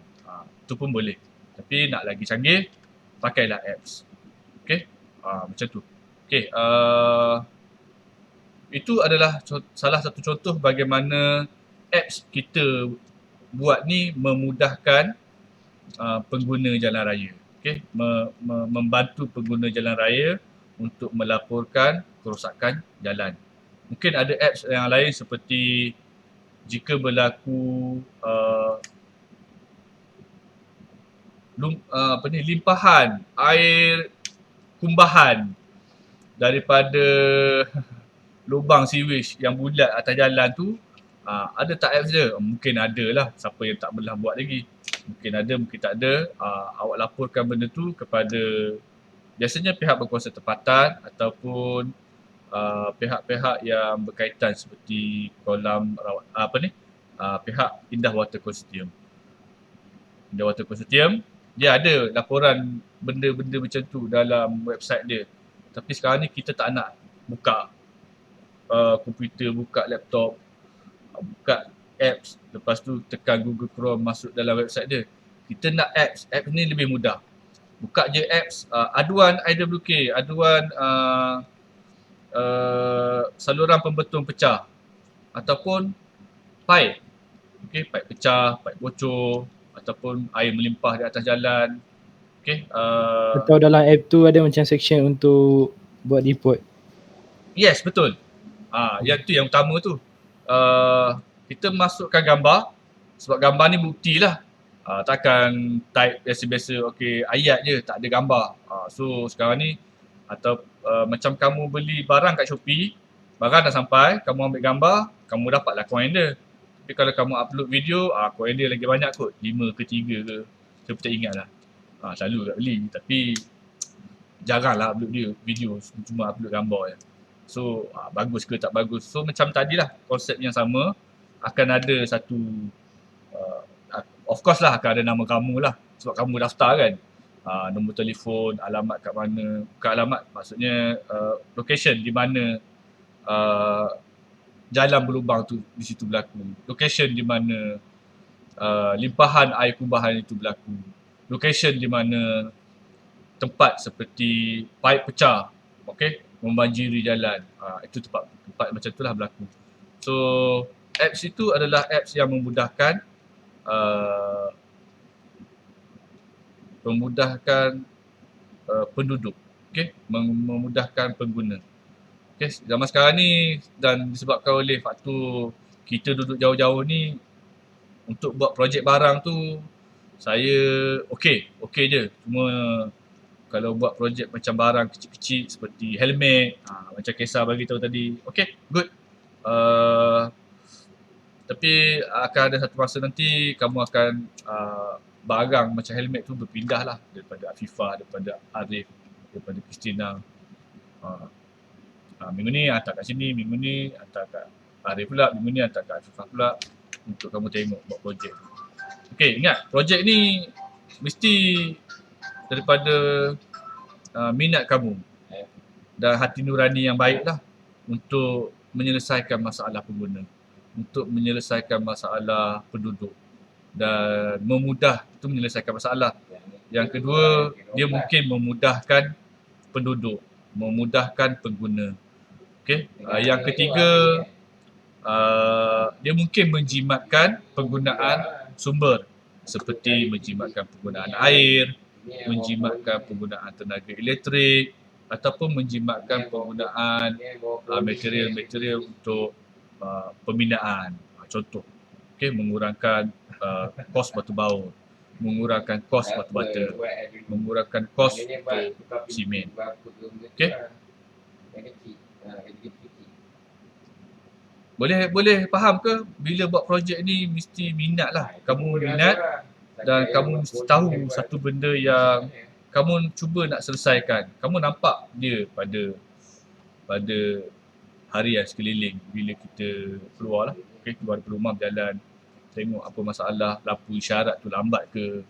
Speaker 2: Itu pun boleh. Tapi nak lagi canggih, pakailah apps. Okay, macam tu. Okay, itu adalah salah satu contoh bagaimana apps kita buat ni memudahkan pengguna jalan raya. Okay, membantu pengguna jalan raya untuk melaporkan kerosakan jalan. Mungkin ada apps yang lain seperti jika berlaku limpahan air kumbahan daripada lubang sewage yang bulat atas jalan tu, ada tak apps dia? Mungkin ada lah, siapa yang tak belah buat lagi. Mungkin ada, mungkin tak ada. Awak laporkan benda tu kepada biasanya pihak berkuasa tempatan ataupun pihak-pihak yang berkaitan seperti kolam rawat, pihak Indah Water Consortium. Indah Water Consortium, dia ada laporan benda-benda macam tu dalam website dia. Tapi sekarang ni kita tak nak buka komputer, buka laptop, buka apps, lepas tu tekan Google Chrome, masuk dalam website dia. Kita nak apps. Apps ni lebih mudah. Buka je apps, aduan IWK, aduan saluran pembetul pecah ataupun paip. Okay, paip pecah, paip bocor ataupun air melimpah di atas jalan. Okay,
Speaker 1: Atau dalam app tu ada macam section untuk buat report.
Speaker 2: Yes, betul. Yang tu yang utama tu. Kita masukkan gambar sebab gambar ni bukti lah. Takkan type biasa-biasa ayat je, tak ada gambar. So sekarang ni atau macam kamu beli barang kat Shopee, barang dah sampai, kamu ambil gambar, kamu dapatlah koin dia. Tapi kalau kamu upload video, koin dia lagi banyak kot, 5 ke 3 ke. Saya pun tak ingat lah. Selalu tak beli, tapi jarang lah upload video, cuma upload gambar je. So bagus ke tak bagus. So macam tadilah, konsep yang sama, akan ada satu of course lah akan ada nama kamu lah sebab kamu daftar kan. Nombor telefon, alamat kat mana, bukan alamat maksudnya location di mana jalan berlubang tu di situ berlaku, location di mana limpahan air kumbahan itu berlaku, location di mana tempat seperti paip pecah, membanjiri jalan, itu tempat macam itulah berlaku. So apps itu adalah apps yang memudahkan penduduk, memudahkan pengguna. Zaman sekarang ni dan disebabkan oleh faktor kita duduk jauh-jauh ni, untuk buat projek barang tu saya okey je. Cuma kalau buat projek macam barang kecil-kecil seperti helmet, macam Kesar bagi tahu tadi, good. Tapi akan ada satu masa nanti kamu akan barang macam helmet tu berpindah lah daripada Afifah, daripada Arif, daripada Christina. Minggu ni hantar kat sini, minggu ni hantar kat Arif pula, minggu ni hantar kat Afifah pula untuk kamu tengok buat projek tu. Ingat projek ni mesti daripada minat kamu dan hati nurani yang baik lah untuk menyelesaikan masalah pengguna, untuk menyelesaikan masalah penduduk dan itu menyelesaikan masalah. Yang kedua, dia mungkin memudahkan penduduk, memudahkan pengguna. Yang ketiga, dia mungkin menjimatkan penggunaan sumber seperti menjimatkan penggunaan air, menjimatkan penggunaan tenaga elektrik ataupun menjimatkan penggunaan material-material untuk pembinaan. Contoh, mengurangkan kos batu baut, mengurangkan kos batu bata, mengurangkan kos untuk simen. Boleh faham ke bila buat projek ni mesti minat lah. Kamu minat dan kamu mesti tahu satu benda yang kamu cuba nak selesaikan. Kamu nampak dia pada harian sekeliling bila kita keluar lah. Keluar dari rumah berjalan, tengok apa masalah, lampu isyarat tu lambat ke,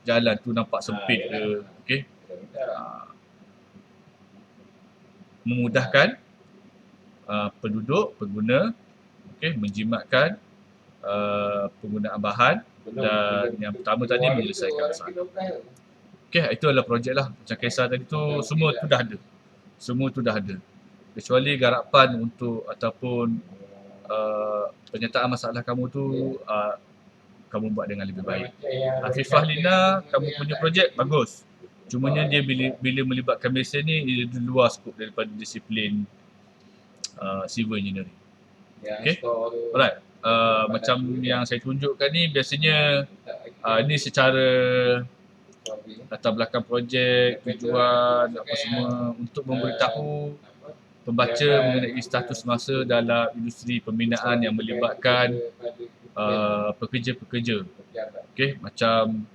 Speaker 2: jalan tu nampak sempit ke, okey. Memudahkan penduduk, pengguna, okey, menjimatkan penggunaan bahan, dan yang pertama tadi menyelesaikan masalah. Okey, itu adalah projek lah. Macam kisah tadi tu, semua tu dah ada. Semua tu dah ada. Kecuali garapan untuk ataupun penyertaan masalah kamu tu kamu buat dengan lebih baik. Afifah Lina, kamu punya projek bagus. Cumanya dia bila melibatkan Malaysia ni, dia di luar skop daripada disiplin civil engineering. Okay? Alright. Macam yang saya tunjukkan ni, biasanya ni secara latar belakang projek, tujuan, apa semua untuk memberitahu pembaca mengenai status masa dalam industri pembinaan yang melibatkan pekerja-pekerja. Okey, macam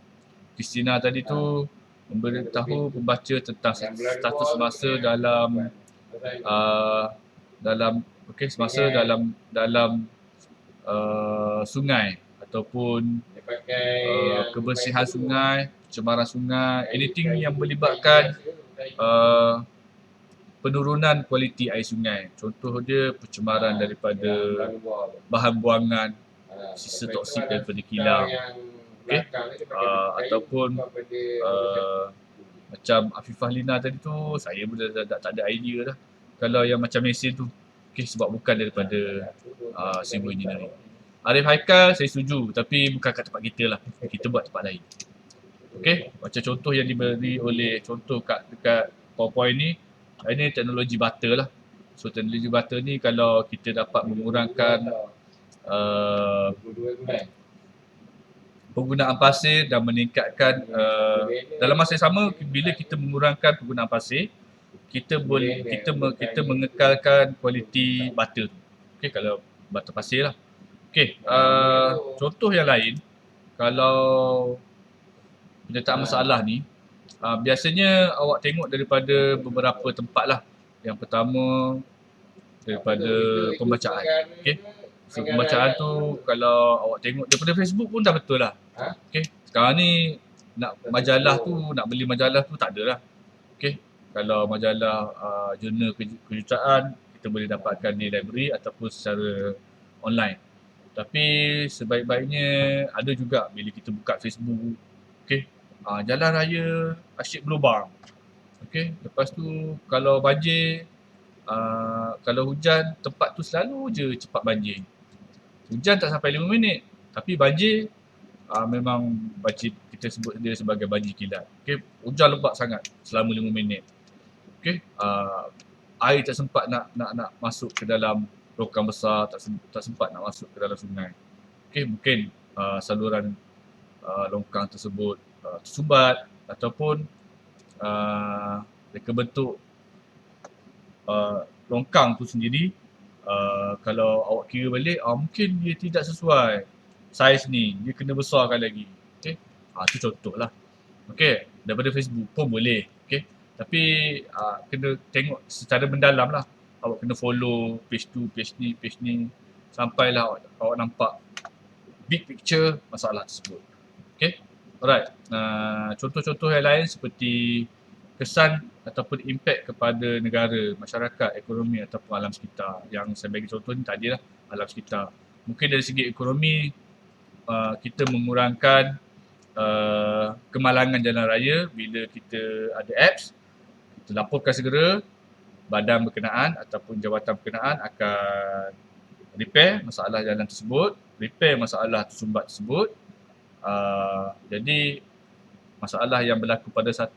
Speaker 2: Christina tadi tu memberitahu pembaca tentang status masa dalam semasa dalam sungai ataupun kebersihan sungai, pencemaran sungai, anything yang melibatkan penurunan kualiti air sungai. Contoh dia pencemaran daripada bahan buangan, sisa toksik daripada kilang. Okay? Ataupun macam Afifah Lina tadi tu, saya pun dah tak ada idea dah. Kalau yang macam mesin tu, okay, sebab bukan daripada civil engineering. Arif Haikal, saya setuju, tapi bukan kat tempat kita lah. Kita buat tempat lain. Okay, macam contoh yang diberi oleh contoh dekat PowerPoint ni, ini teknologi butter lah. So teknologi butter ni kalau kita dapat mengurangkan penggunaan pasir dan meningkatkan dalam masa yang sama, bila kita mengurangkan penggunaan pasir, kita mengekalkan kualiti butter tu. Okey, kalau butter pasir lah. Okey, contoh yang lain, kalau penyertaan masalah ni, biasanya awak tengok daripada beberapa tempat lah. Yang pertama daripada pembacaan. Okay. So pembacaan tu kalau awak tengok daripada Facebook pun dah betul lah. Okay. Sekarang ni nak beli majalah tu tak ada lah. Okay. Kalau majalah jurnal kejuruteraan, kita boleh dapatkan di library ataupun secara online. Tapi sebaik-baiknya ada juga bila kita buka Facebook. Okay. Jalan raya asyik berlubang. Okey, lepas tu kalau banjir, kalau hujan, tempat tu selalu je cepat banjir. Hujan tak sampai 5 minit, tapi banjir memang banjir, kita sebut dia sebagai banjir kilat. Okey, hujan lebat sangat selama 5 minit. Okey, air tak sempat nak masuk ke dalam longkang besar, tak sempat nak masuk ke dalam sungai. Okey, mungkin saluran longkang tersebut tersumbat ataupun reka bentuk longkang tu sendiri, kalau awak kira balik, mungkin dia tidak sesuai saiz ni, dia kena besarkan lagi. Okay, tu contoh lah. Okay, daripada Facebook pun boleh. Okay, tapi kena tengok secara mendalam lah. Awak kena follow page tu, page ni sampailah awak nampak big picture masalah tersebut. Okay. Alright, contoh-contoh yang lain seperti kesan ataupun impak kepada negara, masyarakat, ekonomi ataupun alam sekitar. Yang saya bagi contoh ni tadi lah, alam sekitar. Mungkin dari segi ekonomi, kita mengurangkan kemalangan jalan raya bila kita ada apps, kita laporkan segera, badan berkenaan ataupun jawatan berkenaan akan repair masalah jalan tersebut, repair masalah tersumbat tersebut. Jadi masalah yang berlaku pada 1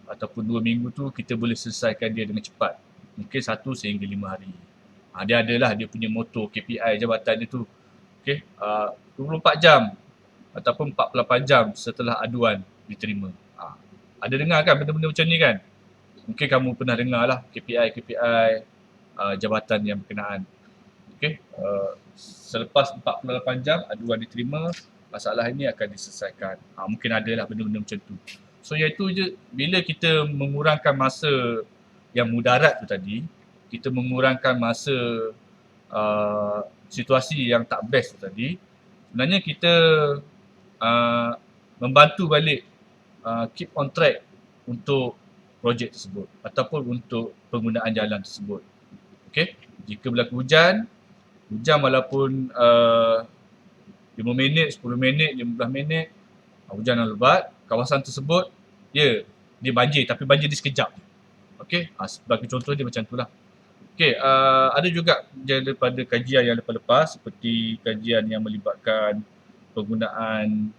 Speaker 2: ataupun 2 minggu tu kita boleh selesaikan dia dengan cepat. Mungkin 1 sehingga 5 hari. Dia adalah dia punya motor KPI jabatan dia tu. Okey, 24 jam ataupun 48 jam setelah aduan diterima. Ada dengar kan benda-benda macam ni kan? Mungkin kamu pernah dengar lah KPI jabatan yang berkenaan. Okey, selepas 48 jam aduan diterima, masalah ini akan diselesaikan. Mungkin ada lah benda-benda macam tu. So iaitu je, bila kita mengurangkan masa yang mudarat tu tadi, kita mengurangkan masa situasi yang tak best tu tadi, sebenarnya kita membantu balik keep on track untuk projek tersebut ataupun untuk penggunaan jalan tersebut. Okey, jika berlaku hujan walaupun 5 minit, 10 minit, 15 minit, hujan yang lebat, kawasan tersebut dia banjir, tapi banjir dia sekejap. Okey, sebagai contoh dia macam itulah. Okey, ada juga daripada kajian yang lepas-lepas seperti kajian yang melibatkan penggunaan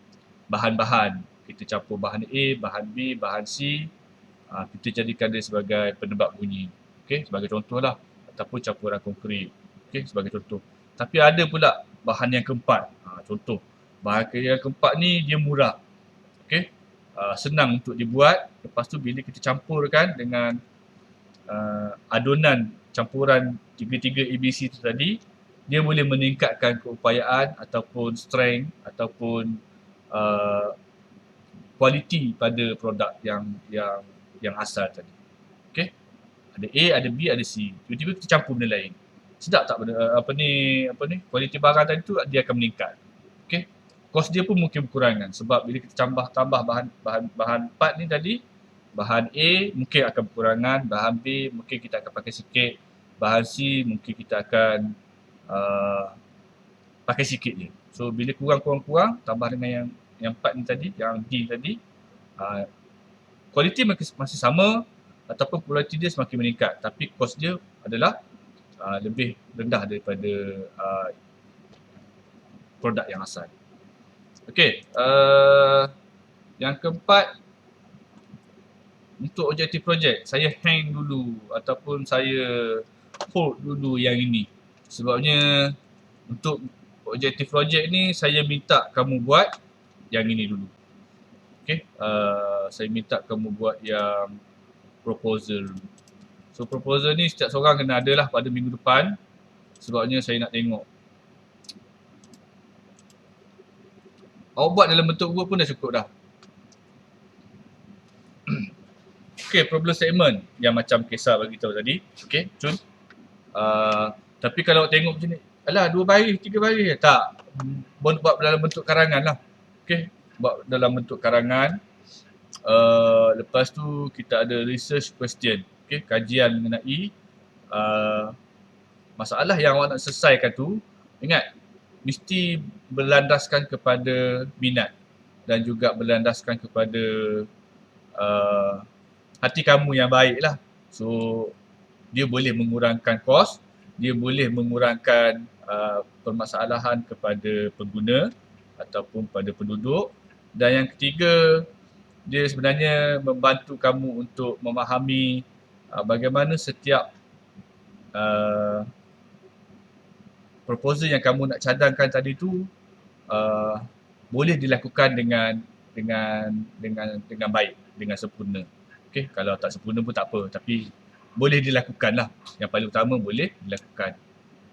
Speaker 2: bahan-bahan. Kita campur bahan A, bahan B, bahan C, kita jadikan dia sebagai penebak bunyi. Okey, sebagai contohlah, ataupun campuran konkrit. Okey, sebagai contoh. Tapi ada pula bahan yang keempat. Contoh, bahan yang keempat ni dia murah. Okey, senang untuk dibuat. Lepas tu bila kita campurkan dengan adunan campuran tiga-tiga ABC tu tadi, dia boleh meningkatkan keupayaan ataupun strength ataupun kualiti pada produk yang asal tadi. Okey. Ada A, ada B, ada C. Tiba-tiba kita campur benda lain. Sedap tak benda kualiti barang tadi tu dia akan meningkat. Okey. Kos dia pun mungkin berkurangan sebab bila kita tambah bahan part ni tadi, bahan A mungkin akan berkurangan, bahan B mungkin kita akan pakai sikit, bahan C mungkin kita akan pakai sikit je. So bila kurang tambah dengan yang part ni tadi, yang D tadi, kualiti masih sama ataupun kualiti dia semakin meningkat, tapi kos dia adalah lebih rendah daripada produk yang asal. Okey, yang keempat, untuk objektif projek, saya hang dulu ataupun saya hold dulu yang ini. Sebabnya untuk objektif projek ni saya minta kamu buat yang ini dulu. Okey, saya minta kamu buat yang proposal. So proposal ni setiap seorang kena ada lah pada minggu depan. Sebabnya saya nak tengok. Awak buat dalam bentuk Word pun dah cukup dah. Okey, problem statement yang macam Kesar bagi tahu tadi. Okey, Cun. Tapi kalau awak tengok macam ni, alah 2 baris, 3 baris. Tak. Buat dalam bentuk karangan lah. Okey, buat dalam bentuk karangan. Lepas tu kita ada research question. Okey, kajian mengenai masalah yang awak nak selesaikan tu. Ingat, mesti berlandaskan kepada minat dan juga berlandaskan kepada hati kamu yang baik lah. So, dia boleh mengurangkan kos, dia boleh mengurangkan permasalahan kepada pengguna ataupun pada penduduk. Dan yang ketiga, dia sebenarnya membantu kamu untuk memahami bagaimana setiap proposal yang kamu nak cadangkan tadi tu boleh dilakukan dengan baik, dengan sempurna. Okey, kalau tak sempurna pun tak apa, tapi boleh dilakukan lah. Yang paling utama boleh dilakukan.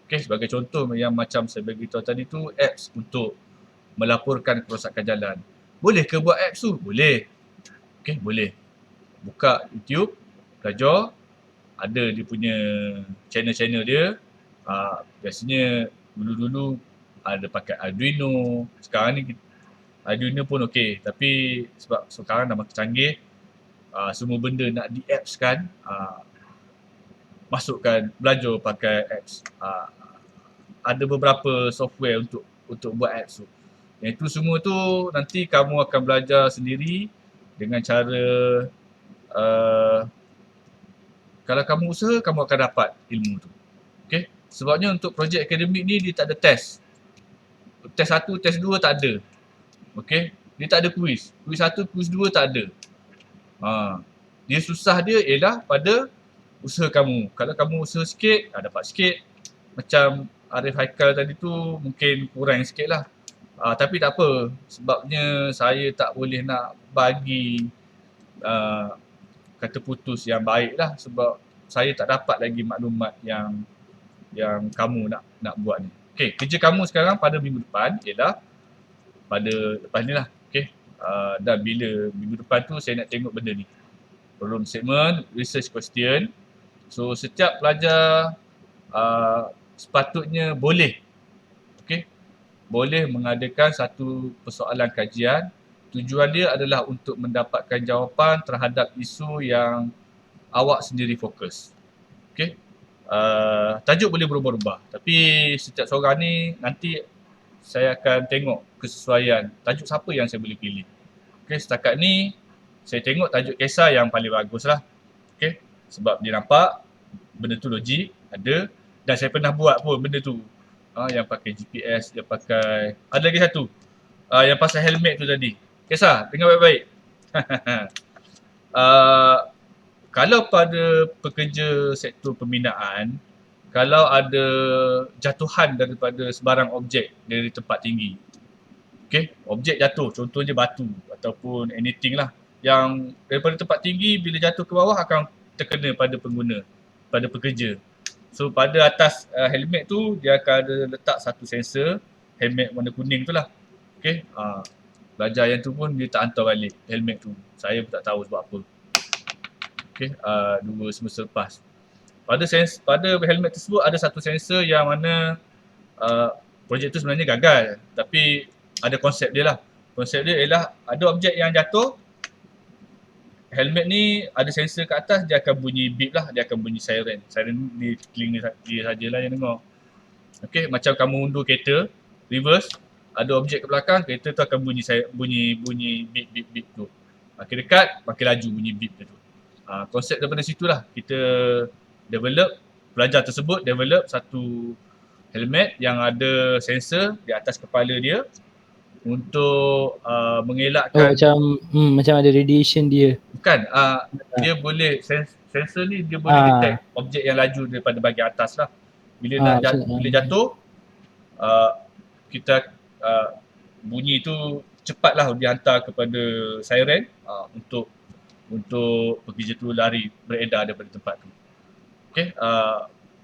Speaker 2: Okey, sebagai contoh yang macam saya beritahu tadi tu, apps untuk melaporkan kerosakan jalan. Boleh ke buat apps tu? Boleh. Okey, boleh. Buka YouTube, belajar, ada dia punya channel-channel dia. Biasanya dulu-dulu ada pakai Arduino. Sekarang ni Arduino pun okey, tapi sebab sekarang dah makin canggih, semua benda nak di-apps kan, masukkan, belajar pakai apps. Ada beberapa software untuk buat apps tu. Yang itu semua tu nanti kamu akan belajar sendiri dengan cara kalau kamu usaha, kamu akan dapat ilmu tu. Okay? Sebabnya untuk projek akademik ni dia tak ada test. Test 1, test 2 tak ada. Okay? Dia tak ada kuis. Kuis 1, kuis 2 tak ada. Dia susah dia ialah pada usaha kamu. Kalau kamu usaha sikit, dapat sikit. Macam Arif Haikal tadi tu mungkin kurang sikit lah. Tapi tak apa. Sebabnya saya tak boleh nak bagi kata putus yang baik lah. Sebab saya tak dapat lagi maklumat yang kamu nak buat ni. Okay, kerja kamu sekarang pada minggu depan ialah pada lepas ni lah. Okay. Dan bila minggu depan tu saya nak tengok benda ni. Problem statement, research question. So setiap pelajar sepatutnya boleh boleh mengadakan satu persoalan kajian tujuan dia adalah untuk mendapatkan jawapan terhadap isu yang awak sendiri fokus. Okay. Tajuk boleh berubah-ubah, tapi setiap seorang ni nanti saya akan tengok kesesuaian tajuk siapa yang saya boleh pilih. Okay, setakat ni saya tengok tajuk kisah yang paling bagus lah. Okay, sebab dia nampak benda tu logik, ada, dan saya pernah buat pun benda tu. Yang pakai GPS, yang pakai, ada lagi satu yang pasal helmet tu tadi. Kisah, dengar baik-baik. Kalau pada pekerja sektor pembinaan, kalau ada jatuhan daripada sebarang objek dari tempat tinggi, okay, objek jatuh, contohnya batu ataupun anything lah, yang daripada tempat tinggi bila jatuh ke bawah akan terkena pada pengguna, pada pekerja. So pada atas helmet tu dia akan ada letak satu sensor, helmet warna kuning tu lah. Okay, pelajar yang tu pun dia tak hantar balik helmet tu. Saya pun tak tahu sebab apa. Okay, 2 semester lepas. Pada helmet tersebut ada satu sensor yang mana projek tu sebenarnya gagal, tapi ada konsep dia lah. Konsep dia ialah ada objek yang jatuh, helmet ni ada sensor kat atas, dia akan bunyi beep lah, dia akan bunyi siren. Siren di telinga dia sajalah yang dengar. Okay, macam kamu undur kereta, reverse, ada objek ke belakang, kereta tu akan bunyi beep beep beep tu. Makin dekat, makin laju bunyi beep tu. Konsep daripada situlah kita pelajar tersebut develop satu helmet yang ada sensor di atas kepala dia untuk mengelakkan
Speaker 1: macam ada radiation dia.
Speaker 2: Bukan, dia boleh sensor ni dia boleh detect objek yang laju daripada bahagian atas lah. Bila bila jatuh, kita bunyi tu cepatlah dihantar kepada siren untuk pekerja tu lari beredar daripada tempat tu. Okay,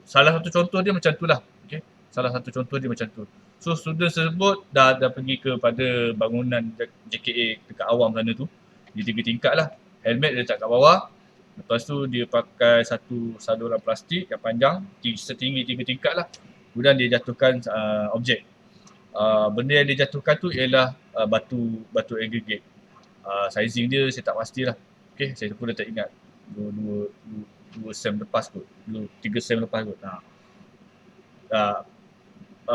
Speaker 2: salah satu contoh dia macam tu lah. Okay, salah satu contoh dia macam tu. So student tersebut dah pergi kepada bangunan JKA dekat awam sana tu. Dia 3 tingkat lah. Helmet dia letak kat bawah. Lepas tu dia pakai satu saluran plastik yang panjang, setinggi 3 tingkat lah. Kemudian dia jatuhkan objek. Benda yang dia jatuhkan tu ialah batu aggregate. Sizing dia saya tak pastilah. Okay, saya pun dah tak ingat. 2 sem lepas kot. 3 sem lepas kot.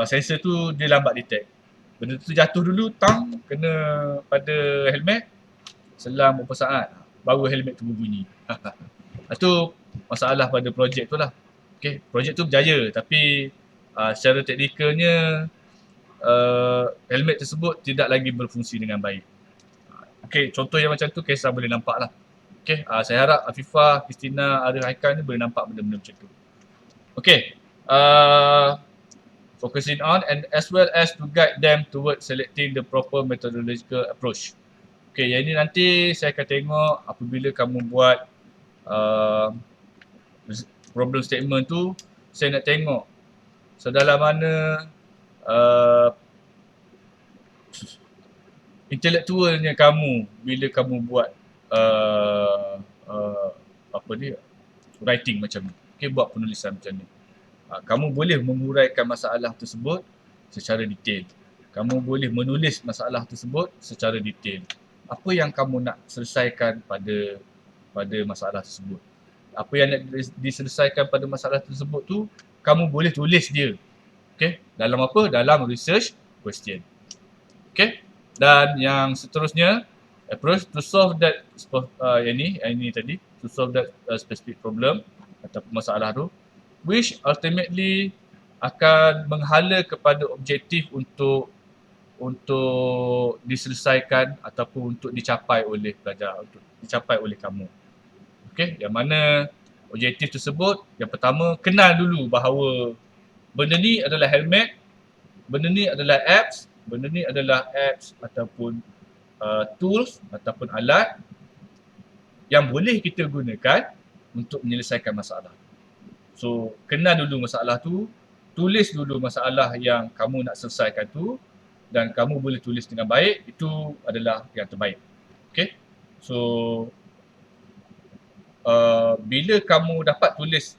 Speaker 2: Sensor tu dia lambat detect. Benda tu jatuh dulu, kena pada helmet. Selang beberapa saat, baru helmet tu berbunyi. Itu masalah pada projek tu lah. Okay, projek tu berjaya tapi secara teknikalnya helmet tersebut tidak lagi berfungsi dengan baik. Okay, contoh yang macam tu kisah boleh nampak lah. Okay, saya harap Afifah, Christina, Arif, Haikal ni boleh nampak benda-benda macam tu. Okay, focusing on and as well as to guide them towards selecting the proper methodological approach. Okay, yang ini nanti saya akan tengok apabila kamu buat problem statement tu, saya nak tengok sedalam mana intelektualnya kamu bila kamu buat writing macam ni. Okay, buat penulisan macam ni. Kamu boleh menguraikan masalah tersebut secara detail. Kamu boleh menulis masalah tersebut secara detail. Apa yang kamu nak selesaikan pada masalah tersebut. Apa yang nak diselesaikan pada masalah tersebut tu, kamu boleh tulis dia. Okay, dalam apa? Dalam research question. Okay, dan yang seterusnya, approach to solve that ini tadi, to solve that specific problem atau masalah tu, which ultimately akan menghala kepada objektif untuk diselesaikan ataupun untuk dicapai oleh pelajar, untuk dicapai oleh kamu. Okey, yang mana objektif tersebut, yang pertama, kenal dulu bahawa benda ni adalah helmet, benda ni adalah apps ataupun tools ataupun alat yang boleh kita gunakan untuk menyelesaikan masalah. So, kenal dulu masalah tu, tulis dulu masalah yang kamu nak selesaikan tu, dan kamu boleh tulis dengan baik, itu adalah yang terbaik. Okay? So, bila kamu dapat tulis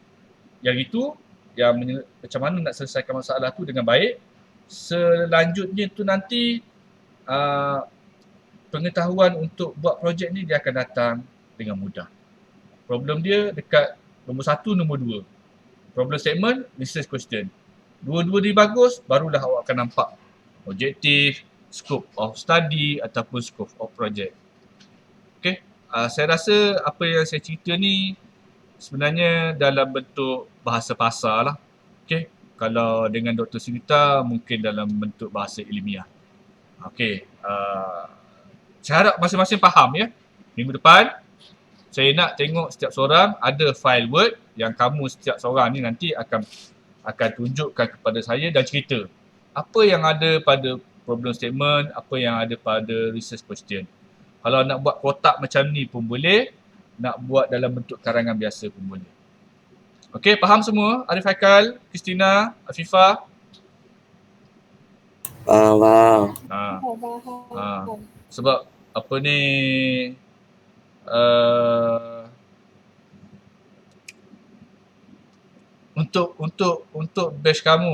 Speaker 2: yang itu, yang macam mana nak selesaikan masalah tu dengan baik, selanjutnya tu nanti pengetahuan untuk buat projek ni dia akan datang dengan mudah. Problem dia dekat nombor 1, nombor 2. Problem statement, research question. Dua-dua ni bagus, barulah awak akan nampak objektif, scope of study ataupun scope of project. Okay, saya rasa apa yang saya cerita ni sebenarnya dalam bentuk bahasa pasar lah. Okay, kalau dengan Dr. Sunita mungkin dalam bentuk bahasa ilmiah. Okay, saya harap masing-masing faham ya. Minggu depan saya nak tengok setiap seorang ada file Word yang kamu setiap seorang ni nanti akan tunjukkan kepada saya dan cerita apa yang ada pada problem statement, apa yang ada pada research question. Kalau nak buat kotak macam ni pun boleh, nak buat dalam bentuk karangan biasa pun boleh. Okey, faham semua? Arif Haikal, Christina, Afifah?
Speaker 3: Faham.
Speaker 2: Sebab apa ni untuk batch kamu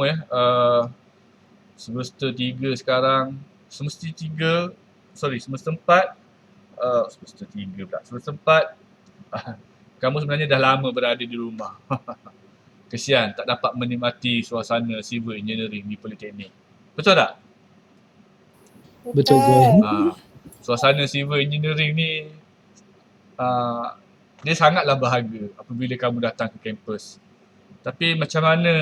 Speaker 2: semester 3 sekarang, semester 4 semester 3 pula, semester 4 kamu sebenarnya dah lama berada di rumah. Kesian tak dapat menikmati suasana civil engineering di Politeknik. Betul tak?
Speaker 1: Betul je.
Speaker 2: Suasana civil engineering ni dia sangatlah berharga apabila kamu datang ke kampus. Tapi macam mana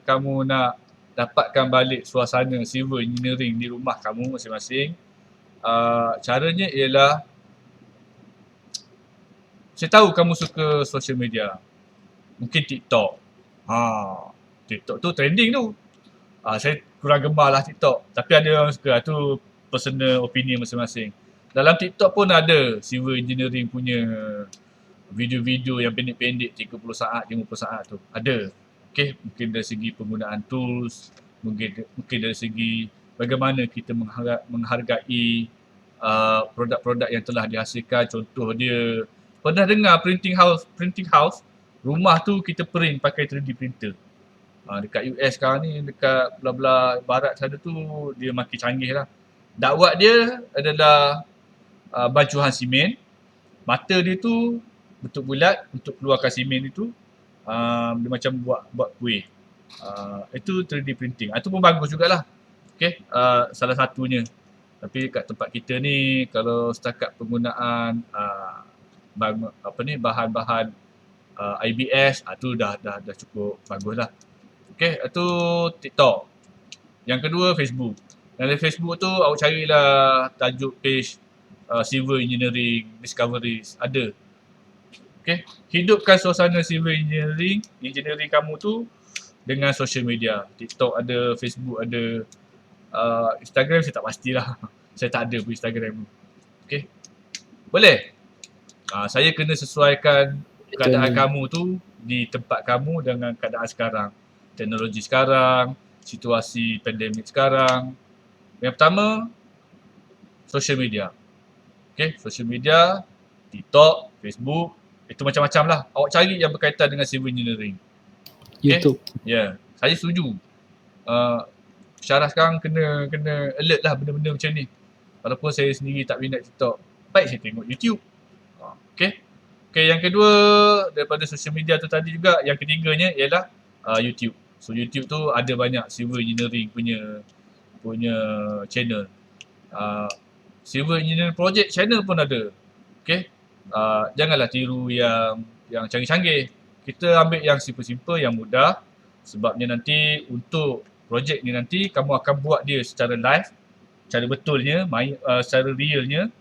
Speaker 2: kamu nak dapatkan balik suasana civil engineering di rumah kamu masing-masing? Caranya ialah, saya tahu kamu suka social media. Mungkin TikTok. TikTok tu trending tu. Saya kurang gemar lah TikTok. Tapi ada orang suka. Tu personal opinion masing-masing. Dalam TikTok pun ada civil engineering punya video-video yang pendek-pendek 30 saat, 50 saat tu. Ada. Okay, mungkin dari segi penggunaan tools, mungkin dari segi bagaimana kita menghargai produk-produk yang telah dihasilkan. Contoh dia, pernah dengar printing house, rumah tu kita print pakai 3D printer. Dekat US sekarang ni, dekat belah-belah barat sana tu dia makin canggih lah. Dakwat dia adalah bancuhan simen. Mata dia tu bentuk bulat untuk keluarkan simen itu. Dia macam buat kuih. Itu 3D printing. Itu pun bagus jugalah. Okay, salah satunya. Tapi kat tempat kita ni, kalau setakat penggunaan bahan-bahan IBS, tu dah cukup bagus lah. Okay, itu TikTok. Yang kedua Facebook. Dari Facebook tu awak carilah tajuk page civil engineering discoveries, ada. Okay, hidupkan suasana civil engineering kamu tu dengan social media. TikTok ada, Facebook ada, Instagram saya tak pastilah. Saya tak ada pun Instagram. Okay, boleh? Saya kena sesuaikan keadaan kamu tu di tempat kamu dengan keadaan sekarang. Teknologi sekarang, situasi pandemik sekarang. Yang pertama, social media. Okay, social media, TikTok, Facebook, itu macam-macam lah. Awak cari yang berkaitan dengan civil engineering. Okay?
Speaker 1: YouTube.
Speaker 2: Ya, saya setuju. Syarah sekarang kena alert lah benda-benda macam ni. Walaupun saya sendiri tak minat TikTok, baik saya tengok YouTube. Okay, yang kedua daripada social media tu tadi juga, yang ketiganya ialah YouTube. So YouTube tu ada banyak civil engineering punya channel. Civil engineering project channel pun ada. Okay, janganlah tiru yang canggih-canggih. Kita ambil yang simple-simple, yang mudah. Sebabnya nanti untuk projek ni nanti kamu akan buat dia secara live, cara betulnya, secara realnya.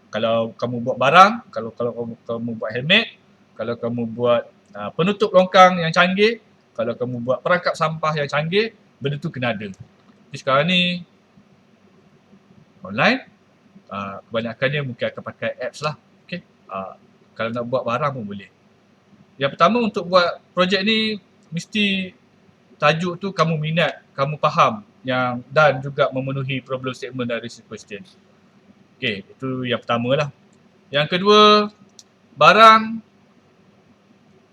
Speaker 2: Kalau kamu buat barang, kalau kamu buat helmet, kalau kamu buat penutup longkang yang canggih, kalau kamu buat perangkap sampah yang canggih, benda tu kena ada. Jadi sekarang ni online, kebanyakannya mungkin akan pakai apps lah. Okay? Kalau nak buat barang pun boleh. Yang pertama untuk buat projek ni, mesti tajuk tu kamu minat, kamu faham dan juga memenuhi problem statement dan research question. Okay, itu yang pertama lah. Yang kedua, barang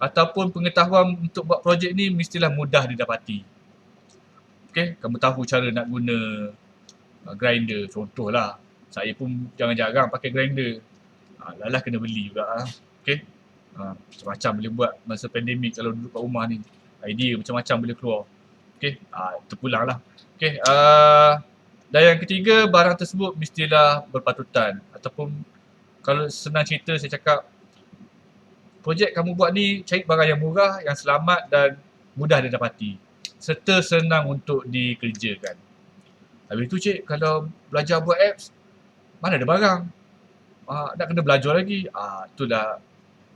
Speaker 2: ataupun pengetahuan untuk buat projek ni mestilah mudah didapati. Okay, kamu tahu cara nak guna grinder, contohlah. Saya pun jarang-jarang pakai grinder. Lalah kena beli juga lah. Okay. Macam-macam boleh buat masa pandemik kalau duduk kat rumah ni. Idea macam-macam boleh keluar. Okay. Terpulang lah. Okay. Dan yang ketiga, barang tersebut mestilah berpatutan. Ataupun kalau senang cerita saya cakap, projek kamu buat ni cari barang yang murah, yang selamat dan mudah didapati. Serta senang untuk dikerjakan. Habis tu cik, kalau belajar buat apps, mana ada barang? Nak kena belajar lagi. Itulah.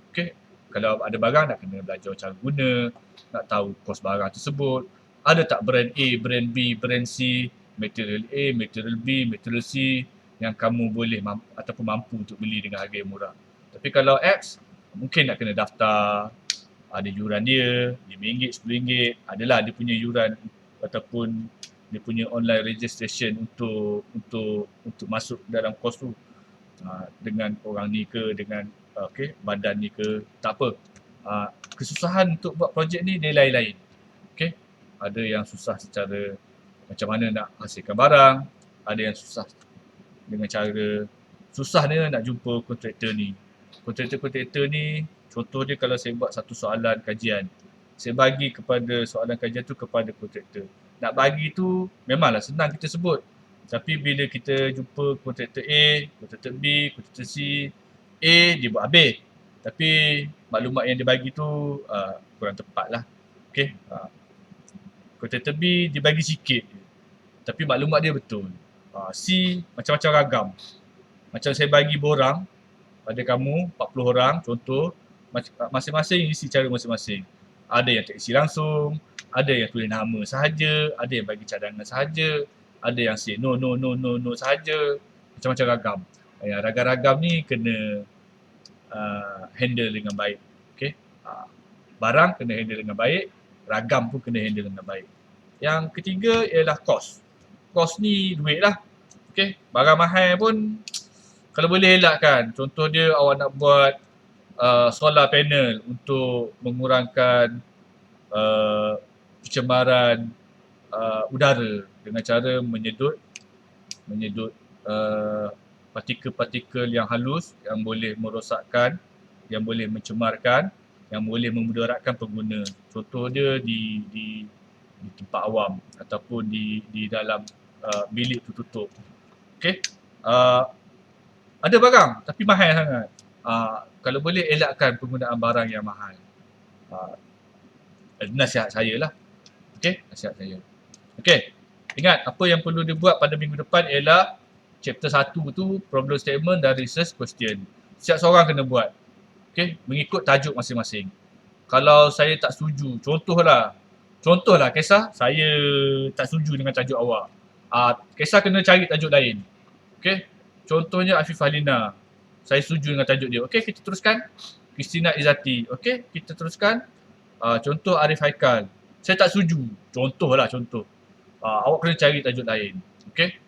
Speaker 2: Okay. Kalau ada barang, nak kena belajar cara guna, nak tahu kos barang tersebut. Ada tak brand A, brand B, brand C, material A, material B, material C yang kamu boleh ataupun mampu untuk beli dengan harga yang murah. Tapi kalau apps, mungkin nak kena daftar, ada yuran dia, RM5, RM10, adalah dia punya yuran ataupun dia punya online registration untuk masuk dalam kos tu. Dengan orang ni ke, dengan badan ni ke, tak apa. Kesusahan untuk buat projek ni dia lain-lain. Okay. Ada yang susah secara macam mana nak hasilkan barang, ada yang susah dengan cara susahnya nak jumpa kontraktor ni. Kontraktor ni, contoh dia kalau saya buat satu soalan kajian, saya bagi kepada soalan kajian tu kepada kontraktor. Nak bagi tu memanglah senang kita sebut. Tapi bila kita jumpa kontraktor A, kontraktor B, kontraktor C, A dia buat habis. Tapi maklumat yang dia bagi tu kurang tepat lah. Okay. Kontraktor B dia bagi sikit je. Tapi maklumat dia betul. C macam-macam ragam. Macam saya bagi borang pada kamu 40 orang contoh, masing-masing isi cara masing-masing. Ada yang tak isi langsung, ada yang tulis nama sahaja, ada yang bagi cadangan sahaja, ada yang say no sahaja, macam-macam ragam. Yang ragam-ragam ni kena handle dengan baik. Okay? Barang kena handle dengan baik, ragam pun kena handle dengan baik. Yang ketiga ialah kos. Kos ni duit lah. Okay? Barang mahal pun kalau boleh elakkan. Contoh dia awak nak buat solar panel untuk mengurangkan pencemaran udara dengan cara menyedut partikel-partikel yang halus yang boleh merosakkan, yang boleh mencemarkan, yang boleh memudaratkan pengguna. Contoh dia di tempat awam ataupun di dalam bilik tertutup. Okey. Ada barang tapi mahal sangat. Kalau boleh elakkan penggunaan barang yang mahal. Nasihat saya lah. Okey, nasihat saya. Okey. Ingat apa yang perlu dibuat pada minggu depan ialah chapter 1 tu problem statement dan research question. Setiap seorang kena buat. Okey, mengikut tajuk masing-masing. Kalau saya tak setuju, contohlah kisah saya tak setuju dengan tajuk awak. Kisah kena cari tajuk lain. Okey. Contohnya Afifah Lina. Saya setuju dengan tajuk dia. Okey, kita teruskan. Christina Izzati. Okey, kita teruskan. Contoh Arif Haikal. Saya tak setuju. Contoh. Awak kena cari tajuk lain. Okey.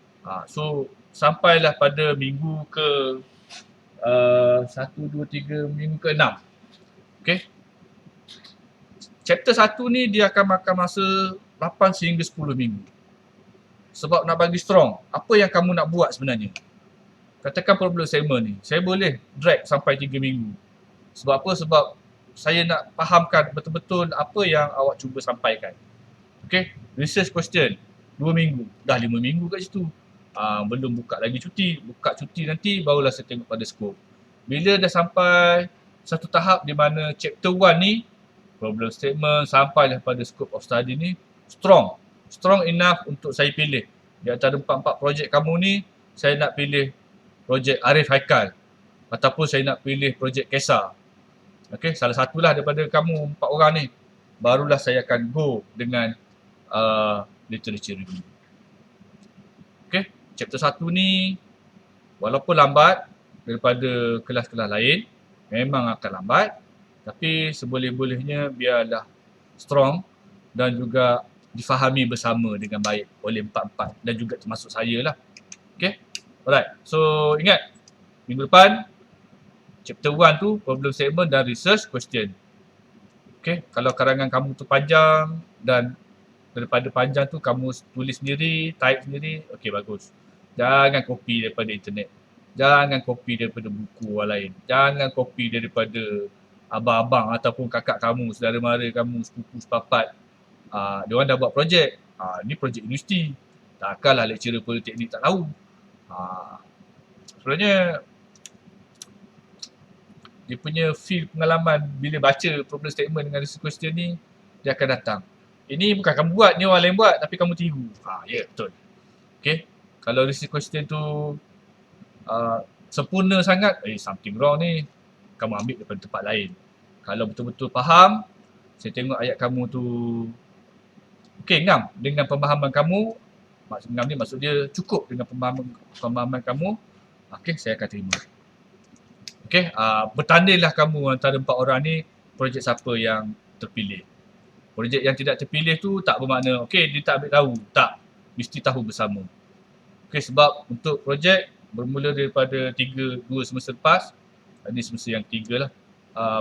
Speaker 2: So, sampailah pada minggu ke 1, 2, 3, minggu ke 6. Okey. Chapter 1 ni dia akan makan masa 8 sehingga 10 minggu. Sebab nak bagi strong, apa yang kamu nak buat sebenarnya? Katakan problem statement ni, saya boleh drag sampai 3 minggu. Sebab apa? Sebab saya nak fahamkan betul-betul apa yang awak cuba sampaikan. Okay, research question 2 minggu, dah 5 minggu kat situ. Belum buka lagi cuti, buka cuti nanti barulah saya tengok pada skop. Bila dah sampai satu tahap di mana chapter 1 ni, problem statement sampailah pada scope of study ni, strong enough untuk saya pilih. Di antara 4 projek kamu ni, saya nak pilih projek Arif Haikal ataupun saya nak pilih projek Kesa. Okey, salah satulah daripada kamu 4 orang ni. Barulah saya akan go dengan literature review. Okey, chapter 1 ni walaupun lambat daripada kelas-kelas lain, memang akan lambat, tapi seboleh-bolehnya biarlah strong dan juga difahami bersama dengan baik oleh 4-4 dan juga termasuk saya lah. Okay. Alright. So ingat, minggu depan chapter 1 tu problem statement dan research question. Okay. Kalau karangan kamu tu panjang dan daripada panjang tu kamu tulis sendiri, type sendiri, okay bagus. Jangan copy daripada internet. Jangan copy daripada buku orang lain. Jangan copy daripada abang-abang ataupun kakak kamu, saudara mara kamu, sepupu sepapat. Diorang dah buat projek. Ni projek universiti. Takkanlah lecturer politeknik tak tahu. Sebenarnya dia punya feel pengalaman bila baca problem statement dengan research question ni, dia akan datang. Ini bukan kamu buat, ni orang lain buat tapi kamu tiru. Ya, betul. Okay. Kalau research question tu sempurna sangat, something wrong ni, kamu ambil daripada tempat lain. Kalau betul-betul faham, saya tengok ayat kamu tu ngam dengan pemahaman kamu, ngam ni maksud dia cukup dengan pemahaman kamu, saya akan terima. Bertandinglah kamu antara 4 orang ni, projek siapa yang terpilih. Projek yang tidak terpilih tu tak bermakna, dia tak ambil tahu. Tak, mesti tahu bersama. Sebab untuk projek bermula daripada 2 semester lepas, ini semester yang 3 lah.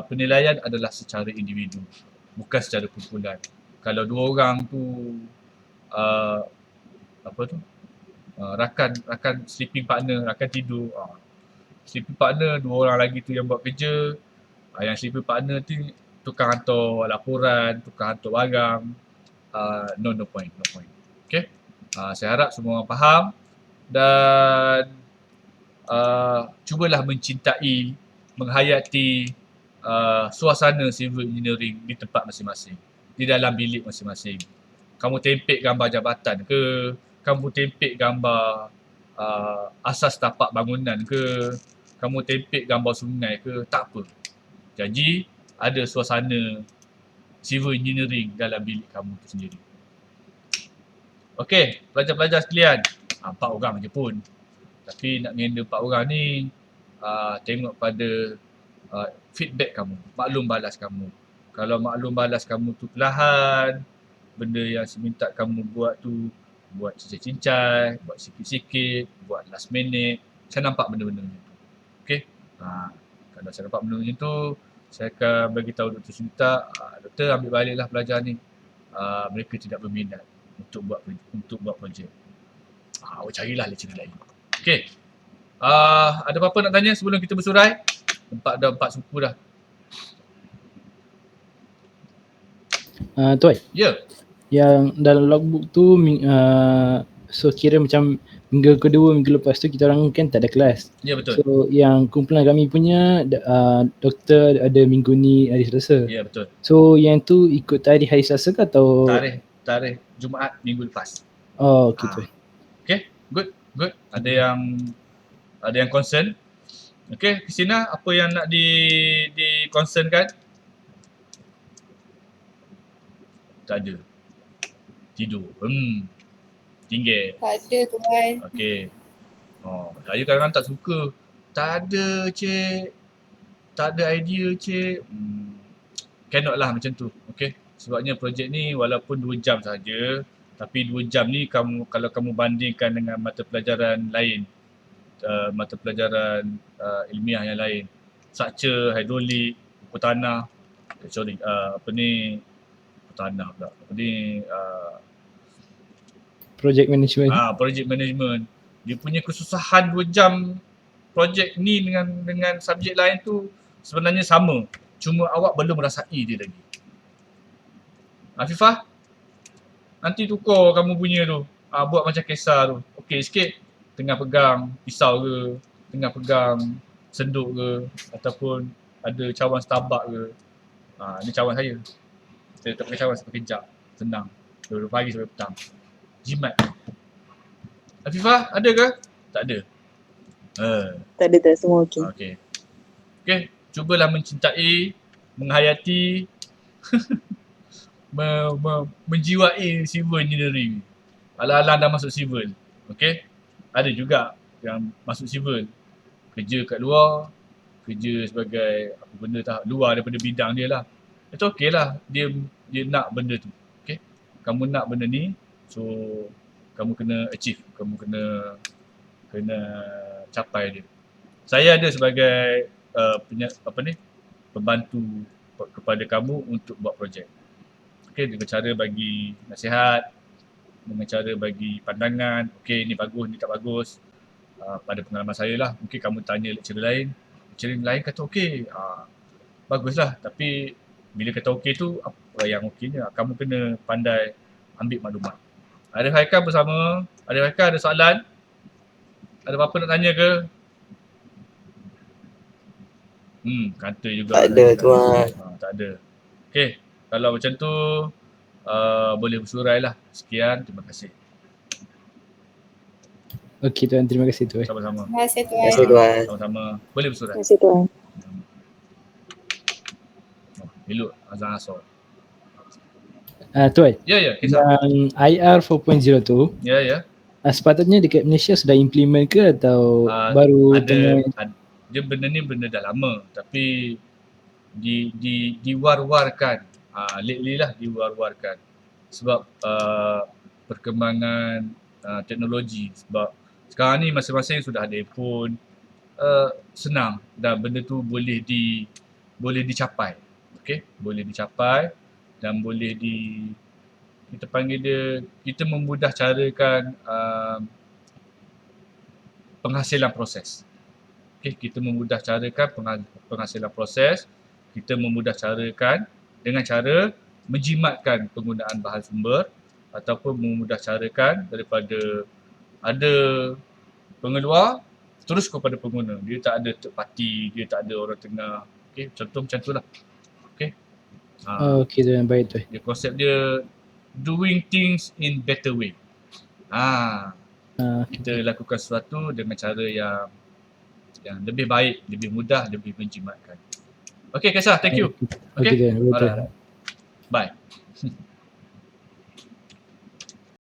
Speaker 2: Penilaian adalah secara individu, bukan secara kumpulan. Kalau 2 orang tu rakan sleeping partner, rakan tidur, sleeping partner 2 orang lagi tu yang buat kerja, yang sleeping partner tu tukang hantar laporan, tukang hantar barang, no point. Saya harap semua orang faham dan cubalah mencintai, menghayati suasana civil engineering di tempat masing-masing, di dalam bilik masing-masing. Kamu tempek gambar jabatan ke, kamu tempek gambar asas tapak bangunan ke, kamu tempek gambar sungai ke, tak apa. Janji ada suasana civil engineering dalam bilik kamu tu sendiri. Okey, pelajar-pelajar sekalian, 4 orang je pun. Tapi nak handle 4 orang ni, tengok pada feedback kamu, maklum balas kamu. Kalau maklum balas kamu tu perlahan, benda yang saya minta kamu buat tu, buat cincai-cincai, buat sikit-sikit, buat last minute, saya nampak benda-benda macam tu. Okey? Kalau saya nampak benda macam tu, saya akan bagi tahu Dr. Sunita, Doktor ambil baliklah pelajar ni. Mereka tidak berminat untuk buat projek. Awak carilah lecturer lain. Okey. Ada apa-apa nak tanya sebelum kita bersurai? Dah 4 suku dah.
Speaker 1: Tuan.
Speaker 2: Ya.
Speaker 1: Yang dalam logbook tu so kira macam minggu kedua, minggu lepas tu kita orang kan tak ada kelas.
Speaker 2: Ya, betul.
Speaker 1: So yang kumpulan kami punya doktor ada minggu ni hari Selasa.
Speaker 2: Ya, betul.
Speaker 1: So yang tu ikut tarikh hari Selasa ke atau
Speaker 2: Tarikh Jumaat minggu lepas.
Speaker 1: Oh, okey tu.
Speaker 2: Okey, good. Ada yang concern. Okey, Christina, apa yang nak di concernkan? Tak ada. Tidur. Tinggal.
Speaker 4: Tak ada tuan.
Speaker 2: Okey. Saya kadang-kadang tak suka. Tak ada cik. Tak ada idea cik. Cannot lah macam tu. Okey. Sebabnya projek ni walaupun 2 jam saja, tapi 2 jam ni kalau kamu bandingkan dengan mata pelajaran lain, mata pelajaran ilmiah yang lain, structure, hidrolik, ukur tanah,
Speaker 1: project management.
Speaker 2: Project management. Dia punya kesusahan 2 jam projek ni dengan subjek lain tu sebenarnya sama. Cuma awak belum rasai dia lagi. Afifah, nanti tukar kamu punya tu. Buat macam kisah tu. Okey sikit. Tengah pegang pisau ke, tengah pegang senduk ke, ataupun ada cawan Starbucks ke. Ni cawan saya. Saya tak pakai cawan, saya pakai jap. Senang. Dari pagi sampai petang. Jimat. Afifah, ada ke? Tak ada.
Speaker 5: Tak ada, semua okey.
Speaker 2: Okey, cubalah mencintai, menghayati, menjiwai civil engineering. Alang-alang dah masuk civil. Okey? Ada juga yang masuk civil. Kerja kat luar, kerja sebagai apa benda luar daripada bidang dia lah. Itu okey lah. Dia nak benda tu. Okey? Kamu nak benda ni, so kamu kena achieve. Kamu kena capai dia. Saya ada sebagai pembantu kepada kamu untuk buat projek. Okey, dengan cara bagi nasihat, dengan cara bagi pandangan, okey ni bagus, ni tak bagus. pada pengalaman saya lah, mungkin kamu tanya lecturer lain kata okey, baguslah, tapi bila kata okey tu apa yang okeynya, kamu kena pandai ambil maklumat. Arif Haikal bersama, Arif Haikal ada soalan? Ada apa-apa nak tanya ke? Kata juga.
Speaker 3: Tak ada tuan.
Speaker 2: Tak ada. Okey, kalau macam tu boleh bersurai lah. Sekian, terima kasih.
Speaker 1: Okey tuan, terima kasih tuan.
Speaker 2: Sama-sama.
Speaker 4: Terima kasih
Speaker 3: Terima kasih
Speaker 4: tuan.
Speaker 3: tuan.
Speaker 2: Sama-sama. Boleh bersurai.
Speaker 6: Terima kasih tuan.
Speaker 2: Elok azan asar.
Speaker 1: Tuan,
Speaker 2: Ya, kisah.
Speaker 1: yang IR 4.0 tu
Speaker 2: Ya.
Speaker 1: sepatutnya dekat Malaysia sudah implement ke atau baru tengah?
Speaker 2: Dia benda ni benda dah lama, tapi diwar-warkan. Lately lah diwar-warkan. Sebab perkembangan teknologi. Sebab sekarang ni masing-masing sudah ada handphone, senang dan benda tu boleh dicapai. Okey, boleh dicapai dan boleh kita panggil dia, kita memudah carakan penghasilan proses. Okey, kita memudah carakan penghasilan proses, kita memudah carakan dengan cara menjimatkan penggunaan bahan sumber ataupun memudah carakan daripada ada pengeluar terus kepada pengguna. Dia tak ada third party, dia tak ada orang tengah. Okey, contoh macam tu lah. Okey.
Speaker 1: Okey tuan, baik tuan.
Speaker 2: Dia konsep dia doing things in better way. Kita lakukan sesuatu dengan cara yang lebih baik, lebih mudah, lebih menjimatkan. Okey Kaisar, thank you.
Speaker 1: Okey tuan, baik tuan.
Speaker 2: Bye.